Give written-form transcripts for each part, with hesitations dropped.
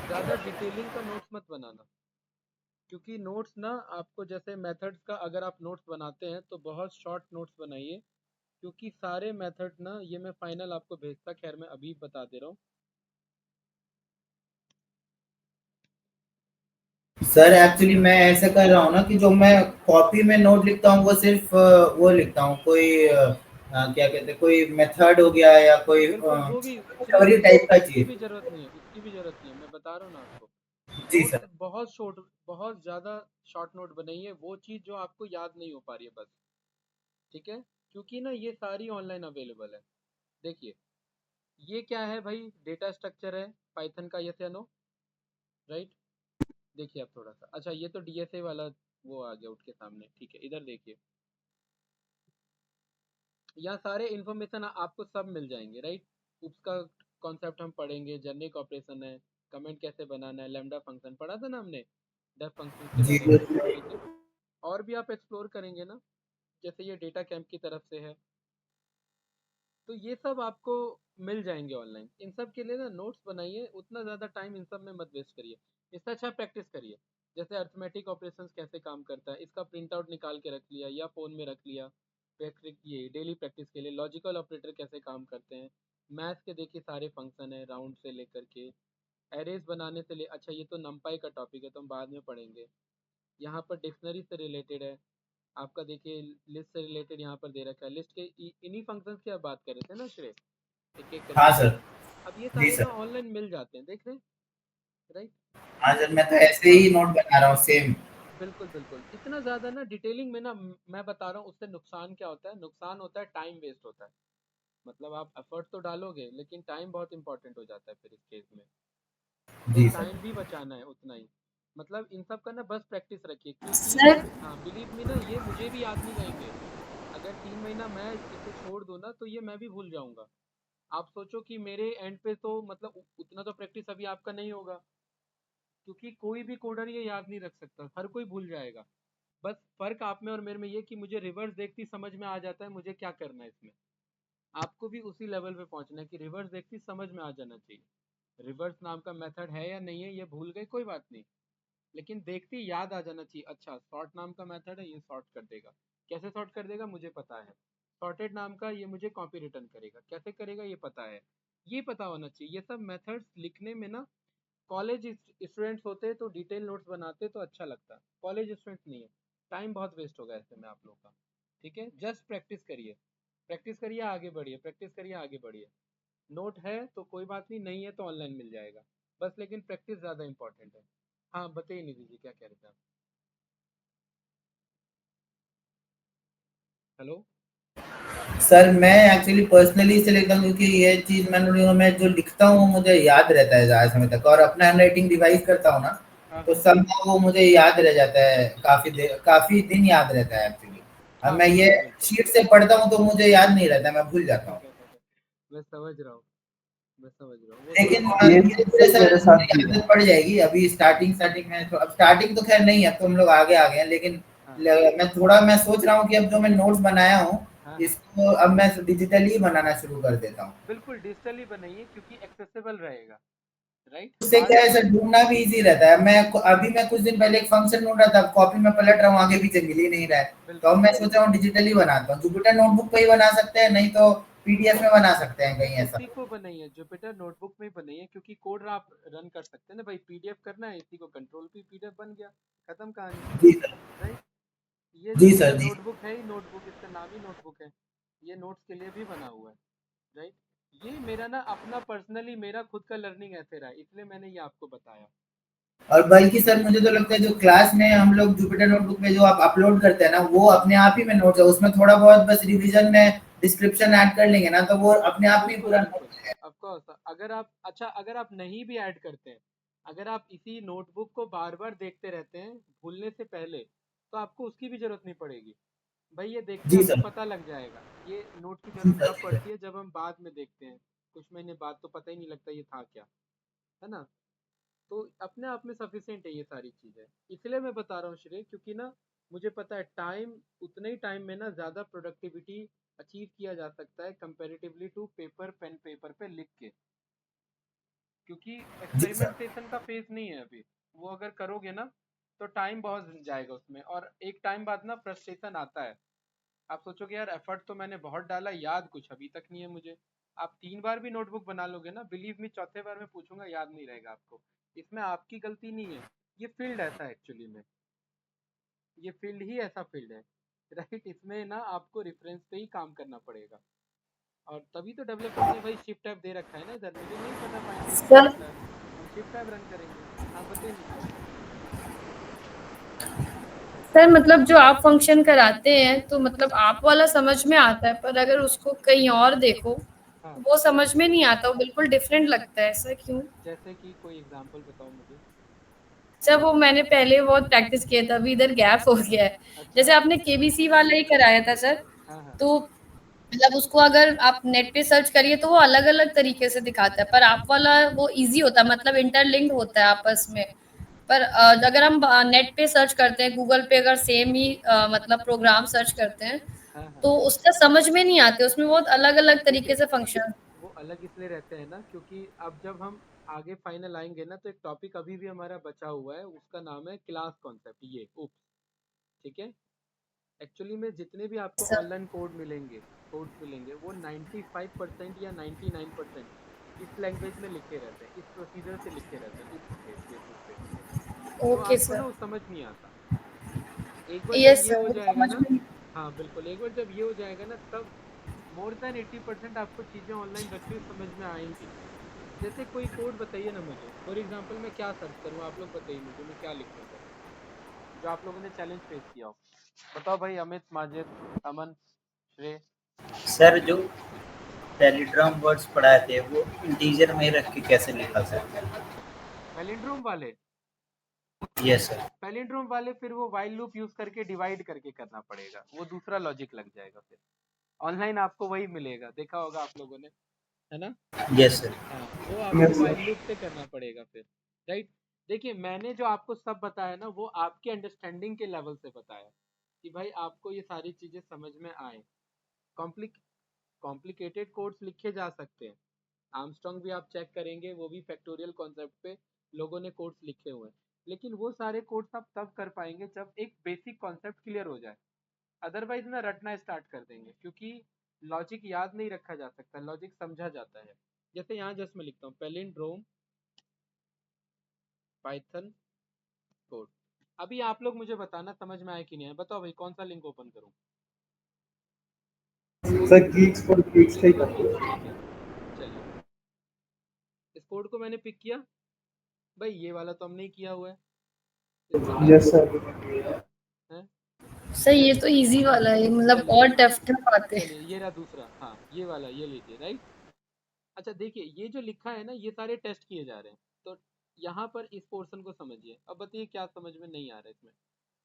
ज़्यादा डिटेलिंग का नोट्स मत बनाना, क्योंकि नोट्स ना आपको जैसे मेथड्स का अगर आप नोट्स बनाते हैं तो बहुत शॉर्ट नोट्स बनाइए, क्योंकि सारे मेथड ना ये मैं फाइनल आपको भेजता, खैर मैं अभी बता दे रहा हूँ। सर एक्चुअली मैं ऐसा कर रहा हूँ ना कि जो मैं कॉपी में नोट लिखता हूँ वो सिर्फ वो लिखता हूँ कोई क्या कहते हैं कोई मेथड हो गया या कोई बिल्कुल, वो भी सुनिए थ्योरी सुनिए, टाइप का उसकी चीज। भी जरूरत नहीं है, उसकी भी जरूरत नहीं है, मैं बता रहा हूँ ना आपको। जी नोट्स सर। बहुत शॉर्ट, बहुत ज़्यादा शॉर्ट नोट बनाइए, वो चीज़ जो आपको याद नहीं हो पा रही है बस, ठीक है? क्योंकि ना ये सारी ऑनलाइन अवेलेबल है। देखिए, ये क्या है भाई, डेटा स्ट्रक्चर है पाइथन का, यस या नो, राइट? देखिए आप थोड़ा सा, अच्छा ये तो डीएसए वाला वो आ गया उठ के सामने, ठीक है, इधर देखिए, यहाँ सारे इन्फॉर्मेशन आपको सब मिल जाएंगे, राइट? उसका कॉन्सेप्ट हम पढ़ेंगे, जेनेरिक ऑपरेशन है, कमेंट कैसे बनाना है, लैम्डा फंक्शन पढ़ा था ना हमने, डेफ फंक्शंस के जी बारे में, जी। ठीक है? और भी आप एक्सप्लोर करेंगे ना, जैसे ये डेटा कैंप की तरफ से है, तो ये सब आपको मिल जाएंगे ऑनलाइन। इन सब के लिए ना नोट्स बनाइए, उतना ज़्यादा टाइम इन सब में मत वेस्ट करिए, इससे अच्छा प्रैक्टिस करिए। जैसे अर्थमेटिक ऑपरेशंस कैसे काम करता है, इसका प्रिंट आउट निकाल के रख लिया या फ़ोन में रख लिया, प्रैक्टिस ये डेली प्रैक्टिस के लिए। लॉजिकल ऑपरेटर कैसे काम करते हैं, मैथ्स के देखिए सारे फंक्शन है, राउंड से लेकर के एरेज बनाने से ले, अच्छा ये तो नंपाई का टॉपिक है तो हम बाद में पढ़ेंगे। यहाँ पर डिक्शनरी से रिलेटेड है आपका, देखिए लिस्ट से रिलेटेड यहाँ पर दे रखा है, लिस्ट के इन्हीं फंक्शंस की आप बात कर रहे थे ना श्रेय, एक एक हाँ करके सर। देखिए। अब ये जी सारे ना सर। ऑनलाइन मिल जाते हैं, देख रहे हैं, राइट? हाँ सर मैं तो ऐसे हाँ, ही नोट बना रहा हूँ सेम। बिल्कुल बिल्कुल, इतना ज़्यादा ना डिटेलिंग में ना मैं बता रहा हूँ, उससे नुकसान क्या होता है, नुकसान होता है टाइम वेस्ट होता है। मतलब आप एफर्ट तो डालोगे लेकिन टाइम बहुत इंपॉर्टेंट हो जाता है फिर इस केस में, तो जी सर। टाइम भी बचाना है उतना ही। मतलब इन सब का ना बस प्रैक्टिस रखिए, क्योंकि सर हाँ बिलीव मी ना, ये मुझे भी याद नहीं रहेंगे। अगर 3 महीना मैं इसे छोड़ दूँ ना तो ये मैं भी भूल जाऊंगा। आप सोचो कि मेरे एंड पे तो मतलब उतना तो प्रैक्टिस अभी आपका नहीं होगा, क्योंकि कोई भी कोडर ये याद नहीं रख सकता, हर कोई भूल जाएगा। बस फर्क आप में और मेरे में ये कि मुझे रिवर्स देखती समझ में आ जाता है मुझे क्या करना है इसमें। आपको भी उसी लेवल पे पहुंचना है कि रिवर्स देखती समझ में आ जाना चाहिए। रिवर्स नाम का मेथड है या नहीं है ये भूल गए कोई बात नहीं, लेकिन देखती याद आ जाना चाहिए, अच्छा सॉर्ट नाम का मेथड है, ये सॉर्ट कर देगा। कैसे सॉर्ट कर देगा मुझे पता है। सॉर्टेड नाम का ये मुझे कॉपी रिटर्न करेगा, कैसे करेगा ये पता है। ये पता होना चाहिए। ये सब मेथड्स लिखने में ना, कॉलेज स्टूडेंट्स होते तो डिटेल नोट्स बनाते तो अच्छा लगता, कॉलेज स्टूडेंट्स नहीं है, टाइम बहुत वेस्ट होगा ऐसे में आप लोग का। ठीक है, जस्ट प्रैक्टिस करिए, प्रैक्टिस करिए आगे बढ़िए, प्रैक्टिस करिए आगे बढ़िए। नोट है तो कोई बात नहीं, नहीं है तो ऑनलाइन मिल जाएगा, बस लेकिन प्रैक्टिस ज़्यादा इंपॉर्टेंट है। हाँ बताइए निधि जी, क्या कह रहे थे आप? हेलो। सर मैं एक्चुअली पर्सनली से लिखता हूँ क्योंकि ये चीज मैं जो लिखता हूँ मुझे याद रहता है ज़्यादा समय तक, और अपना हैंड राइटिंग रिवाइज करता हूँ ना हाँ तो हाँ सब वो मुझे याद रह जाता है, काफी दिन याद रहता है एक्चुअली। अब हाँ, मैं ये बिल्कुल बिल्कुल। शीट से पढ़ता हूँ तो मुझे याद नहीं रहता, मैं भूल जाता हूँ। मैं समझ रहा हूँ, मैं समझ रहा हूँ, वो लेकिन थोड़ा सा ये धीरे धीरे सर मेरे साथ भी है। आदत पड़ जाएगी। अभी स्टार्टिंग स्टार्टिंग में तो, अब स्टार्टिंग तो खैर नहीं है, अब तो हम लोग आगे आ गए हैं, लेकिन हाँ हाँ मैं सोच रहा हूँ कि अब जो मैं नोट्स बनाया हूँ हाँ हाँ, इसको अब मैं डिजिटली बनाना शुरू कर देता हूँ। बिल्कुल डिजिटली बनाइए क्योंकि एक्सेसिबल रहेगा, राइट? उससे बाद क्या है में सर, ढूंढना भी इजी रहता है। अभी मैं कुछ दिन पहले एक फंक्शन ढूंढ रहा था, कॉपी में पलट रहा हूँ आगे पीछे मिल ही नहीं रहा है। तो अब बिल्कुल मैं बिल्कुल, सोच रहा हूँ डिजिटली बनाता हूँ, जुपिटर नोटबुक पे ही बना सकते हैं, नहीं तो पीडीएफ में बना सकते हैं कहीं ऐसा। इसी को बनाइए, जुपिटर नोटबुक में बनाइए, क्योंकि कोड आप रन कर सकते हैं ना भाई, पीडीएफ करना है इसी को कंट्रोल पी पीडीएफ बन गया, खत्म कहानी, जी सर। राइट? ये जी जुपिटर सर। जी नोटबुक है ही नोटबुक, इसका नाम ही नोटबुक है, ये नोट्स के लिए भी बना हुआ है, राइट? ये मेरा ना अपना पर्सनली मेरा खुद का लर्निंग ऐसे रहा है, इसलिए मैंने ये आपको बताया। और बल्कि सर मुझे तो लगता है जो क्लास में हम लोग जुपिटर नोटबुक में जो आप अपलोड करते हैं ना वो अपने आप ही में नोट्स है, उसमें थोड़ा बहुत बस रिवीजन में डिस्क्रिप्शन ऐड कर लेंगे ना तो वो अपने आप में ही बिल्कुल पूरा नोट बिल्कुल, है। Of course. अगर आप, अच्छा अगर आप नहीं भी ऐड करते हैं, अगर आप इसी नोटबुक को बार बार देखते रहते हैं भूलने से पहले, तो आपको उसकी भी जरूरत नहीं पड़ेगी भाई, ये देखते जी आपको सर। पता लग जाएगा। ये नोट की जी जरूरत सर। कब पड़ती है, जब हम बाद में देखते हैं, कुछ महीने बाद तो पता ही नहीं लगता ये था क्या, है ना? तो अपने आप में सफिशिएंट है ये सारी चीज़ें, इसलिए मैं बता रहा हूँ श्रेय, क्योंकि ना मुझे पता है टाइम, उतने ही टाइम में ना ज़्यादा प्रोडक्टिविटी अचीव किया जा सकता है comparatively to paper, pen paper पे लिख के। क्योंकि जी सर। एक्सपेरिमेंटेशन का फेज नहीं है अभी। वो अगर करोगे ना तो टाइम बहुत जाएगा उसमें, और एक टाइम बाद ना फ्रस्ट्रेशन आता है। आप सोचोगे यार एफर्ट तो मैंने बहुत डाला, याद कुछ अभी तक नहीं है मुझे। आप 3 बार भी नोटबुक बना लोगे ना, बिलीव मी, चौथे बार में पूछूंगा याद नहीं रहेगा आपको। इसमें आपकी गलती नहीं है, ये फील्ड ऐसा है एक्चुअली में, ये फील्ड ही ऐसा फील्ड है। राइट, इसमें ना आपको रेफरेंस पे ही काम करना पड़ेगा। और तभी तो डेवलपर्स ने भाई शिफ्ट टैब दे रखा है ना इधर। मुझे नहीं पता पाइथन में क्या सर होता है, हम शिफ्ट टैब रन करेंगे। हाँ बताइए मुझे। सर मतलब जो आप फंक्शन कराते हैं तो मतलब आप वाला समझ में आता है, पर अगर उसको कहीं और देखो हाँ, वो समझ में नहीं आता, वो बिल्कुल डिफरेंट लगता है। ऐसा क्यों? जैसे कि कोई एग्जांपल बताओ मुझे। जब वो मैंने पहले बहुत प्रैक्टिस किया था, अभी इधर गैप हो गया है। अच्छा। जैसे आपने केबीसी वाला ही कराया था सर, हाँ हाँ। तो मतलब उसको अगर आप नेट पे सर्च करिए तो वो अलग अलग तरीके से दिखाता है, पर आप वाला वो इजी होता है, मतलब इंटरलिंक्ड होता है आपस में। पर अगर हम नेट पे सर्च करते हैं, गूगल पे अगर सेम ही मतलब प्रोग्राम सर्च करते हैं, हाँ हाँ। तो उसका समझ में नहीं आते, उसमें बहुत अलग अलग तरीके देखिए, से फंक्शन। वो अलग इसलिए रहते हैं ना क्योंकि अब जब हम आगे फाइनल आएंगे ना तो एक टॉपिक अभी भी हमारा बचा हुआ है, उसका नाम है क्लास कॉन्सेप्ट, ये उप। ठीक है। एक्चुअली में जितने भी आपको सर ऑनलाइन कोड्स मिलेंगे वो 95% या 99% इस लैंग्वेज में लिखे रहते हैं, इस प्रोसीजर से लिखे रहते हैं उप के बेसिस पे। तो ओके आपको सर। ना वो समझ नहीं आता। एक बार जब यस ये सर, हो वो जाएगा समझ ना, में। हाँ बिल्कुल, एक बार जब ये हो जाएगा ना तब मोर देन 80% आपको चीजें ऑनलाइन रखी हुई समझ में आएंगी। जैसे कोई कोड बताइए ना मुझे, फॉर एग्जांपल मैं क्या सर्च करूँ, आप लोग बताइए मुझे, मैं क्या लिखूँ इधर जो आप लोगों ने चैलेंज फेस किया हो। बताओ भाई, अमित, माजिद, अमन, श्रेय। सर जो पैलिड्रम वर्ड्स पढ़ाए थे वो इंटीजर में रख के कैसे निकाल सकते हैं? पैलिंड्रोम वाले? Yes sir. पैलिंड्रोम वाले फिर वो वाइल लूप यूज करके डिवाइड करके करना पड़ेगा, वो दूसरा लॉजिक लग जाएगा फिर। ऑनलाइन आपको वही मिलेगा, देखा होगा आप लोगों ने, है ना। Yes sir. हाँ, वो आपको वाइल लूप से करना पड़ेगा फिर। राइट। देखिए, मैंने जो आपको सब बताया ना वो आपके अंडरस्टैंडिंग के लेवल से बताया कि भाई आपको ये सारी चीजें समझ में आए। कॉम्प्लिक कॉम्प्लिकेटेड कोड्स लिखे जा सकते हैं। आर्मस्ट्रॉन्ग भी आप चेक करेंगे, वो भी फैक्टोरियल कॉन्सेप्ट पे लोगों ने कोड्स लिखे हुए हैं। लेकिन वो सारे कोड्स आप तब कर पाएंगे जब एक बेसिक कॉन्सेप्ट क्लियर हो जाए। अदरवाइज ना रटना स्टार्ट कर देंगे, क्योंकि लॉजिक याद नहीं रखा जा सकता, लॉजिक समझा जाता है। जैसे यहाँ जस्ट मैं लिखता हूँ पैलिंड्रोम पाइथन कोड। अभी आप लोग मुझे बताना समझ में आया कि नहीं है, बताओ भाई कौन सा लिंक ओपन करूँ। सर गीक्स फॉर गीक्स का ही कर दो। ठीक है, चलिए, इस कोड को मैंने पिक किया। भाई ये वाला तो हमने ही किया हुआ है, इसको यस देखिए। सर। है, सर ये चलिए तो इजी वाला है, मतलब चलिए और टफ टफ आते हैं। चलिए, ये रहा दूसरा, हाँ ये वाला, ये लीजिए, राइट। अच्छा देखिए, ये जो लिखा है ना ये सारे टेस्ट किए जा रहे हैं। तो यहाँ पर इस पोर्शन को समझिए, अब बताइए क्या समझ में नहीं आ रहा है इसमें।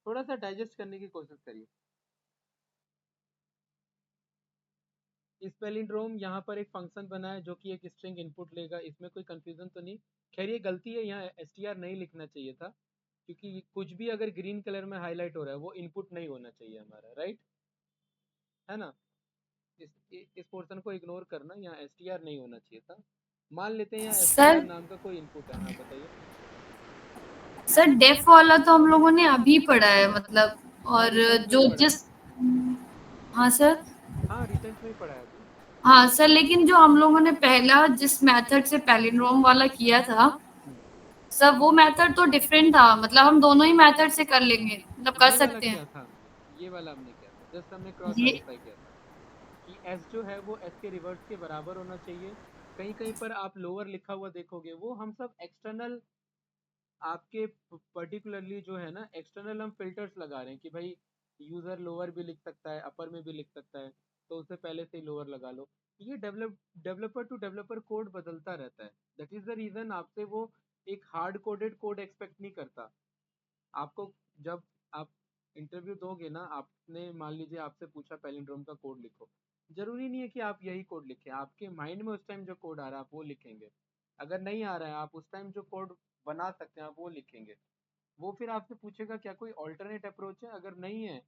थोड़ा सा डाइजेस्ट करने की कोशिश करिए। इस पैलिंड्रोम यहाँ पर एक फंक्शन बना है जो कि एक स्ट्रिंग इनपुट लेगा, इसमें कोई कंफ्यूजन तो नहीं। खैर ये गलती है, यहाँ str नहीं लिखना चाहिए था, क्योंकि कुछ भी अगर ग्रीन कलर में हाईलाइट हो रहा है वो इनपुट नहीं होना चाहिए हमारा, राइट, है ना। इस पोर्शन को इग्नोर करना, यहाँ str नहीं होना चाहिए था। मान लेते हैं यहाँ str सर नाम का कोई इनपुट है। हाँ बताइए। सर डेफ वाला तो हम लोगों ने अभी पढ़ा है, मतलब। हाँ और रिसेंट में ही जो पढ़ा है। जिस हाँ सर। हाँ रिसेंट में ही पढ़ा है अभी। हाँ सर, लेकिन जो हम लोगों ने पहला जिस मेथड से पैलिंड्रोम वाला किया था हम्म, सर, वो मेथड तो डिफरेंट था, मतलब हम दोनों ही मेथड से कर लेंगे, मतलब कर ये वाला सकते हैं। क्या था, ये वाला हमने क्या था, जस्ट हमने क्रॉस ये वेरीफाई किया था कि s जो है वो s के रिवर्स के बराबर होना चाहिए। कहीं कहीं पर आप लोअर लिखा हुआ देखोगे, वो हम सब एक्सटर्नल आपके पर्टिकुलरली जो है ना एक्सटर्नल हम फिल्टर्स लगा रहे हैं कि भाई यूजर लोअर भी लिख सकता है, अपर में भी लिख सकता है, तो उसे पहले से ही लोअर लगा लो। ये डेवलपर टू डेवलपर कोड बदलता रहता है। दैट इज द रीजन आपसे वो एक हार्ड कोडेड कोड एक्सपेक्ट नहीं करता। आपको जब आप इंटरव्यू दोगे ना, आपने मान लीजिए आपसे पूछा पैलिंड्रोम का कोड लिखो, जरूरी नहीं है कि आप यही कोड लिखें, आपके माइंड में उस टाइम जो कोड आ रहा है आप वो लिखेंगे। अगर नहीं आ रहा है, आप उस टाइम जो कोड बना सकते हैं आप वो लिखेंगे। वो फिर आपसे पूछेगा क्या कोई ऑल्टरनेट अप्रोच है, अगर नहीं है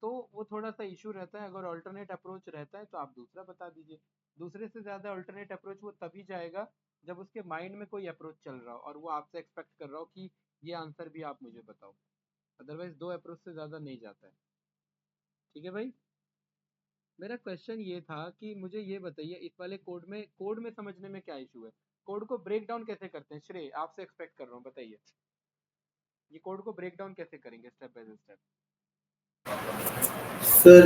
तो वो थोड़ा सा इशू रहता है। अगर ऑल्टरनेट अप्रोच रहता है तो आप दूसरा बता दीजिए। दूसरे से ज़्यादा ऑल्टरनेट अप्रोच वो तभी जाएगा जब उसके माइंड में कोई अप्रोच चल रहा हो और वो आपसे एक्सपेक्ट कर रहा हो कि ये आंसर भी आप मुझे बताओ। अदरवाइज 2 अप्रोच से ज़्यादा नहीं जाता है। ठीक है भाई? मेरा क्वेश्चन ये था कि मुझे ये बताइए इस वाले कोड में समझने में क्या इशू है? कोड को ब्रेक डाउन कैसे करते हैं? श्रेय, आपसे एक्सपेक्ट कर रहा हूँ, बताइए। ये कोड को ब्रेक डाउन कैसे करेंगे step by step? Sir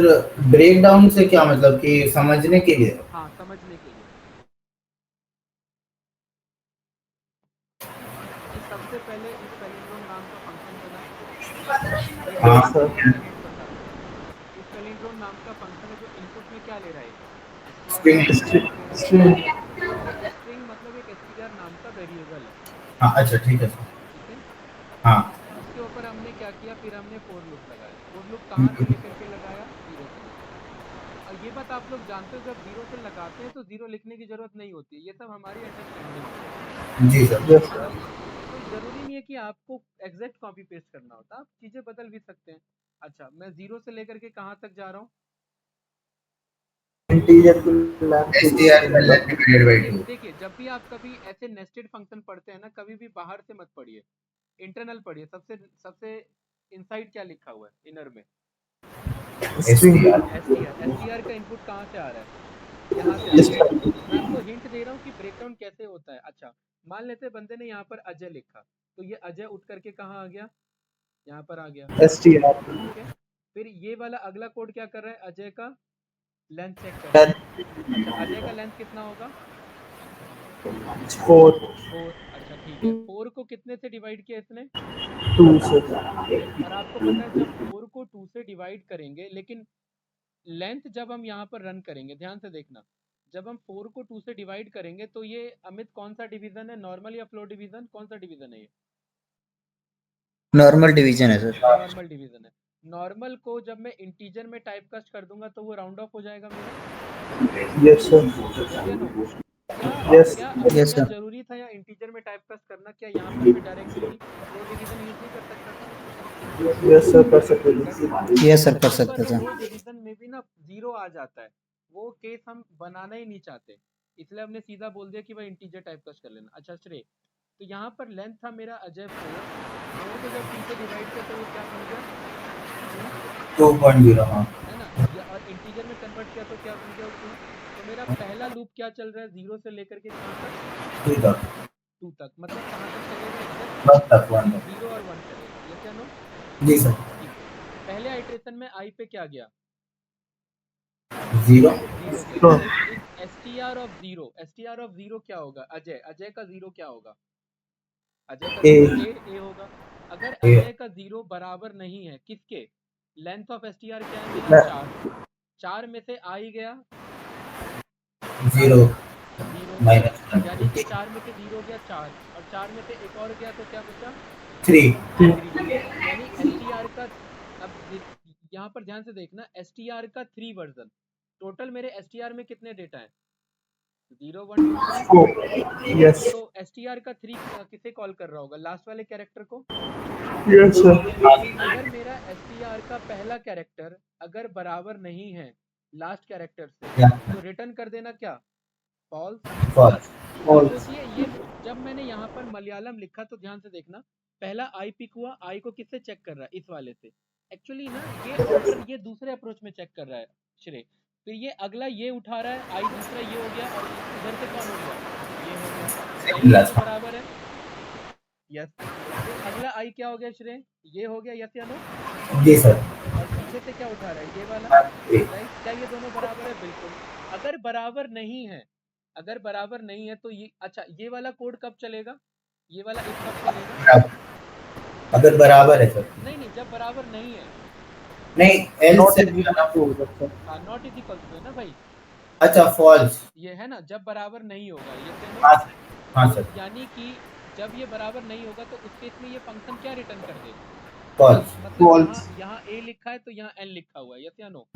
break down से क्या मतलब कि समझने के लिए? हाँ, समझने के लिए। कि सबसे पहले इस पैलिंड्रोम नाम का फंक्शन बना। मेरे हाँ दिमाग में सर। एक सेकंड बता। इस पैलिंड्रोम नाम का फंक्शन है जो इनपुट में क्या ले रहा है? str string. ले रहा है। स्ट्रिंग। ये स्ट्रिंग मतलब एक str नाम का वेरिएबल है। हाँ अच्छा ठीक है सर। ठीक है? हाँ उसके ऊपर हमने क्या किया, फिर हमने फोर लूप लगाया। फोर लूप कहाँ से लेकर के लगाया? 0 से लेकर के। और ये बात आप लोग जानते हो, जब 0 से लगाते हैं तो 0 लिखने की जरूरत नहीं होती है। ये सब हमारी अंडरस्टैंडिंग है। जी सर। यस है सर। ना? तो जरूरी नहीं है कि आपको एग्जैक्ट कॉपी पेस्ट करना होता, आप चीजें बदल भी सकते हैं। अच्छा, मैं 0 से लेकर के कहाँ तक जा रहा हूँ? इंटीजर को लैम्प str divided by 2। देखिए, जब भी आप कभी ऐसे नेस्टेड फंक्शन पढ़ते हैं ना, कभी भी बाहर से मत पढ़िए, इंटरनल पढ़िए। सबसे सबसे इनसाइड क्या लिखा हुआ है इनर में? स्ट्रिंग। एसटीआर का इनपुट कहाँ से आ रहा है? यहाँ से आ यस रहा है। सर। मैं आपको हिंट दे रहा हूँ कि ब्रेकडाउन कैसे होता है। अच्छा, मान लेते बंदे ने यहाँ पर अजय लिखा, तो ये अजय उठ करके कहाँ आ गया? यहाँ पर आ गया। एसटीआर। ठीक है? फिर ये वाला अगला कोड क्या कर रहा है? अजय का लेंथ चेक कर रहा है। अच्छा, अजय का लेंथ कितना होगा? 4 4। अच्छा ठीक है, 4 को कितने से डिवाइड किया इसने? 2 से। और आपको पता है जब 4 को 2 से डिवाइड करेंगे, लेकिन लेंथ जब हम यहाँ पर रन करेंगे, ध्यान से देखना, जब हम 4 को 2 से डिवाइड करेंगे तो ये अमित कौन सा डिवीजन है? नॉर्मल या फ्लो डिवीजन? कौन सा डिवीजन है ये? नॉर्मल डिवीजन है सर। नॉर्मल डिवीजन है। नॉर्मल को जब मैं इंटीजर में टाइप कास्ट कर दूंगा तो वो राउंड ऑफ हो जाएगा मेरा। Yes sir. यस या नो? क्या यस। क्या यस क्या सर। जरूरी था या इंटीजर में टाइप कास्ट करना? क्या यहाँ पर मैं डायरेक्टली फ्लो डिवीजन यूज नहीं कर सकता था? यस सर कर सकते कर सकता हैं। था। यस सर कर यहाँ पर सकते थे। फ्लो डिवीजन में भी ना 0 आ जाता है। वो केस हम बनाना ही नहीं चाहते, इसलिए हमने सीधा बोल दिया कि भाई इंटीजर टाइप कास्ट कर लेना। अच्छा श्रेय, तो यहाँ पर लेंथ था मेरा अजय 4 को जब 2 से डिवाइड किया तो वो क्या बन गया? 2.0। हाँ है ना? या और इंटीजर में कन्वर्ट किया तो क्या बन गया? 2। तो मेरा पहला लूप क्या चल रहा है? 0 से लेकर के कहाँ तक? 2 तक। 2 तक। मतलब कहाँ तक चलेगा एग्जैक्ट? 1 तक 1 तक। 0 और 1 चलेगा। यस या नो? जी सर। ठीक है। पहले आइट्रेशन में आई पे क्या गया? 0। 0 गया। तो इस एसटीआर ऑफ 0, एसटीआर ऑफ 0 क्या होगा? अजय, अजय का 0 क्या होगा? अजय का ए 0 ए होगा। अगर ए अजय का 0 बराबर नहीं है किसके? लेंथ ऑफ एसटीआर क्या है मेरा? 4। 4 में से आई गया 0 0, माइनस यानी कि 4 में से 0 गया 4, और 4 में से एक और गया तो क्या बचा? 3। 3। यानी एसटीआर का, अब यहाँ पर ध्यान से देखना, एसटीआर का 3 वर्जन। टोटल मेरे एसटीआर में कितने डेटा है? 0 1 2 3। यस। तो एसटीआर का 3 किसे कॉल कर रहा होगा? लास्ट वाले कैरेक्टर को। Yes sir. अगर मेरा एसटीआर का पहला कैरेक्टर अगर बराबर नहीं है लास्ट कैरेक्टर से, तो रिटर्न कर देना क्या? फॉल्स। फॉल्स। अब सोचिए, ये जब मैंने यहाँ पर मलयालम लिखा तो ध्यान से देखना, पहला आई पिक हुआ, आई को किससे चेक कर रहा है? इस वाले से। एक्चुअली ना ये दूसरे अप्रोच में चेक कर रहा है श्रेय। फिर ये अगला ये उठा रहा है, आई दूसरा ये हो गया, और इधर से कौन हो गया? ये हो गया। सही है, तो बराबर है। यस। फिर अगला आई क्या हो गया श्रेय? ये हो गया। यस या नो? जी सर। और पीछे से क्या उठा रहा है? ये वाला। राइट? क्या ये दोनों बराबर है? बिल्कुल। अगर बराबर नहीं है, अगर बराबर नहीं है तो ये, अच्छा ये वाला कोड कब चलेगा? ये वाला इफ कब चलेगा? अगर बराबर है सर। नहीं, जब बराबर नहीं है। नहीं एल नॉट से इक्वल। हाँ, नॉट इज इक्वल टू है ना भाई। अच्छा फॉल्स। ये है ना, जब बराबर नहीं होगा। ये नो? हाँ सर। हाँ तो सर। यानी कि जब ये बराबर नहीं होगा तो उस केस में ये फंक्शन क्या रिटर्न कर देगा? फॉल्स। मतलब False. यहाँ ए लिखा है तो यहाँ एन लिखा हुआ है। यस या नो?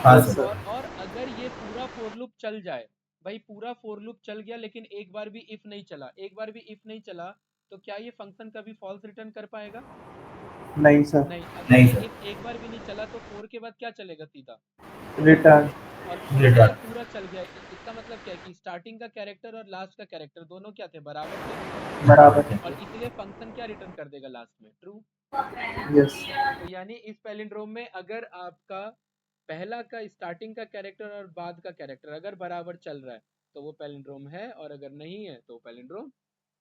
हाँ यस सर। सर। और अगर ये पूरा फोर लूप चल जाए, भाई पूरा फोर लूप चल गया लेकिन एक बार भी इफ नहीं चला, एक बार भी इफ नहीं चला, तो क्या ये फंक्शन कभी फॉल्स रिटर्न कर पाएगा? नहीं सर। नहीं। अगर नहीं ये सर। इफ एक बार भी नहीं चला तो 4 के बाद क्या चलेगा? सीधा रिटर्न। और Great. ये पूरा चल गया। इसका मतलब क्या है कि स्टार्टिंग का कैरेक्टर और लास्ट का कैरेक्टर दोनों क्या थे, बराबर थे, बराबर है। और इसलिए फंक्शन क्या रिटर्न कर देगा लास्ट में, ट्रू। यस तो यानी इस पैलिंड्रोम में अगर आपका पहला का स्टार्टिंग का कैरेक्टर और बाद का कैरेक्टर अगर बराबर चल रहा है तो वो पैलिंड्रोम है, और अगर नहीं है तो पैलिंड्रोम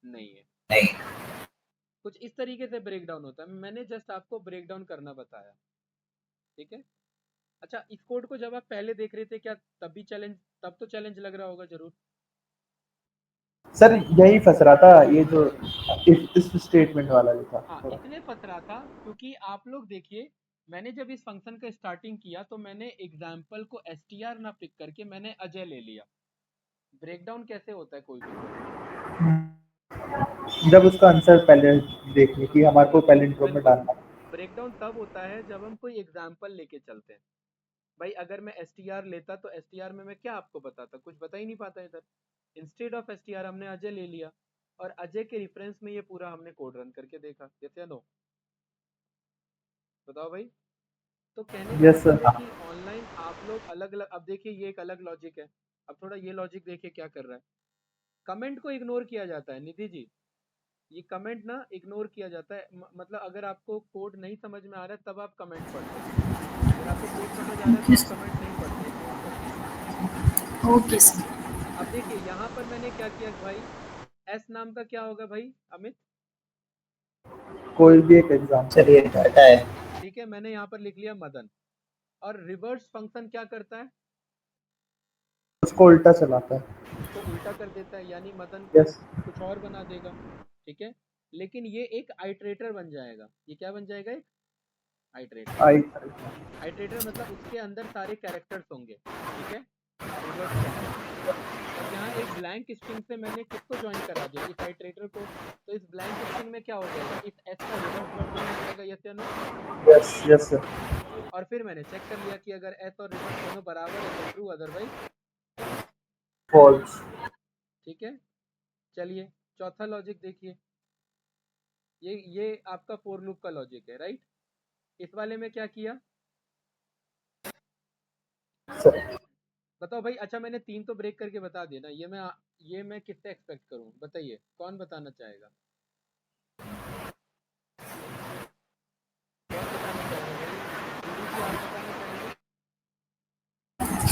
नहीं है। नहीं। कुछ इस तरीके से ब्रेक डाउन होता है, मैंने जस्ट आपको ब्रेक डाउन करना बताया, ठीक है। अच्छा, इस कोड को जब आप पहले देख रहे थे क्या तब तो चैलेंज लग रहा होगा जरूर। सर, यही फंस रहा था ये जो इस स्टेटमेंट वाला जो था हाँ, थोड़ा। इसलिए फंस रहा था क्योंकि आप लोग देखिए, मैंने जब इस फंक्शन का स्टार्टिंग किया तो मैंने एग्जाम्पल को str ना पिक करके मैंने अजय ले लिया। ब्रेकडाउन कैसे होता है कोई भी कोड? जब उसका आंसर पहले देखने की हमारे को पहले इंट्रो में बिल्कुल, डालना। ब्रेकडाउन तब होता है जब हम कोई एग्जाम्पल लेके चलते हैं। भाई अगर मैं str लेता तो str में मैं क्या आपको बताता, कुछ बता ही नहीं पाता इधर। इंस्टेड ऑफ str हमने अजय ले लिया, और अजय के रेफरेंस में ये पूरा हमने कोड रन करके देखा, यस या नो, बताओ भाई। तो कहने का यस मतलब है सर। कि ऑनलाइन आप लोग अलग अलग, अब देखिए ये एक अलग लॉजिक है। अब थोड़ा ये लॉजिक देखिए क्या कर रहा है। कमेंट को इग्नोर किया जाता है निधि जी, ये कमेंट ना इग्नोर किया जाता है। मतलब अगर आपको कोड नहीं समझ में आ रहा है तब आप कमेंट पढ़ते हैं, अगर आपको कोड समझ आ रहा है तो आप कमेंट नहीं पढ़ते, इग्नोर करते हैं। Okay sir. अब देखिए यहाँ पर मैंने क्या किया भाई, एस नाम का क्या होगा भाई अमित? कोई भी एक एग्जाम चलिए डाटा है। ठीक है, मैंने यहाँ पर लिख लिया मदन। और रिवर्स फंक्शन क्या करता है, उसको उल्टा चलाता है। उसको उल्टा कर देता है, यानी मदन को यस कुछ और बना देगा, ठीक है। लेकिन ये एक आइट्रेटर बन जाएगा, ये क्या बन जाएगा, एक आइट्रेटर। आई। आइट्रेटर मतलब उसके अंदर सारे कैरेक्टर्स होंगे, ठीक है, रिवर्स के अंदर। और यहाँ एक ब्लैंक स्ट्रिंग से मैंने किसको ज्वाइन करा दिया, इस आइट्रेटर को। तो इस ब्लैंक स्ट्रिंग में क्या हो जाएगा, इस एस का रिवर्स वर्जन हो जाएगा, यस या नो। Yes yes sir. और फिर मैंने चेक कर लिया कि अगर एस और रिवर्स दोनों बराबर है तो ट्रू, अदरवाइज फॉल्स। ठीक है। चलिए चौथा लॉजिक देखिए, ये आपका फोर लूप का लॉजिक है, राइट। इस वाले में क्या किया सर बताओ भाई। अच्छा मैंने 3 तो ब्रेक करके बता दिया ना, ये मैं किससे एक्सपेक्ट करूं, बताइए कौन बताना चाहेगा, कौन बताना चाहेगा भाई, दीदी जी आप बताना चाहेंगे?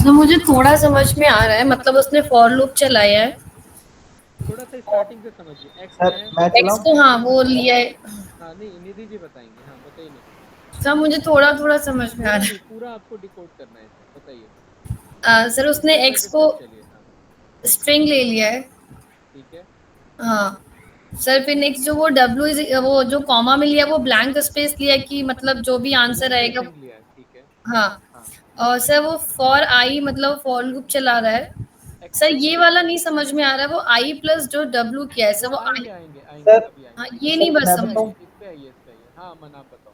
तो मुझे थोड़ा समझ में आ रहा है, मतलब उसने फॉर लूप चलाया है। थोड़ा सा स्टार्टिंग से समझिए, एक्स क्या सर है। मैं एक्स चलाऊं। को हाँ वो लिया है। हाँ नहीं, निधि जी बताएंगे, हाँ बताइए ना। सर मुझे थोड़ा थोड़ा समझ में आ थोड़ा रहा नहीं, पूरा आपको डिकोड करना है इसे, बताइए है। सर उसने स्टेप बाय एक्स को स्टेप चलिए। हाँ स्ट्रिंग ले लिया है। ठीक है। हाँ सर, फिर नेक्स्ट जो वो डब्ल्यू इज वो जो कॉमा में लिया वो ब्लैंक स्पेस लिया कि मतलब जो भी आंसर ब्लैंक आएगा। स्ट्रिंग लिया है, ठीक है। हाँ। हाँ और सर वो फॉर आई मतलब फॉर लूप चला रहा है। Sir extend. ये वाला नहीं समझ में आ रहा है, वो आई प्लस जो डब्ल्यू किया है सर, वो वो आएंगे आई। आएंगे आएंगे, सर अभी हाँ आएंगे। ये इस नहीं सर बस मैं पे समझ बताऊं। आइए, इस पे आइए, इस पे आइए। हाँ मन आप बताओ।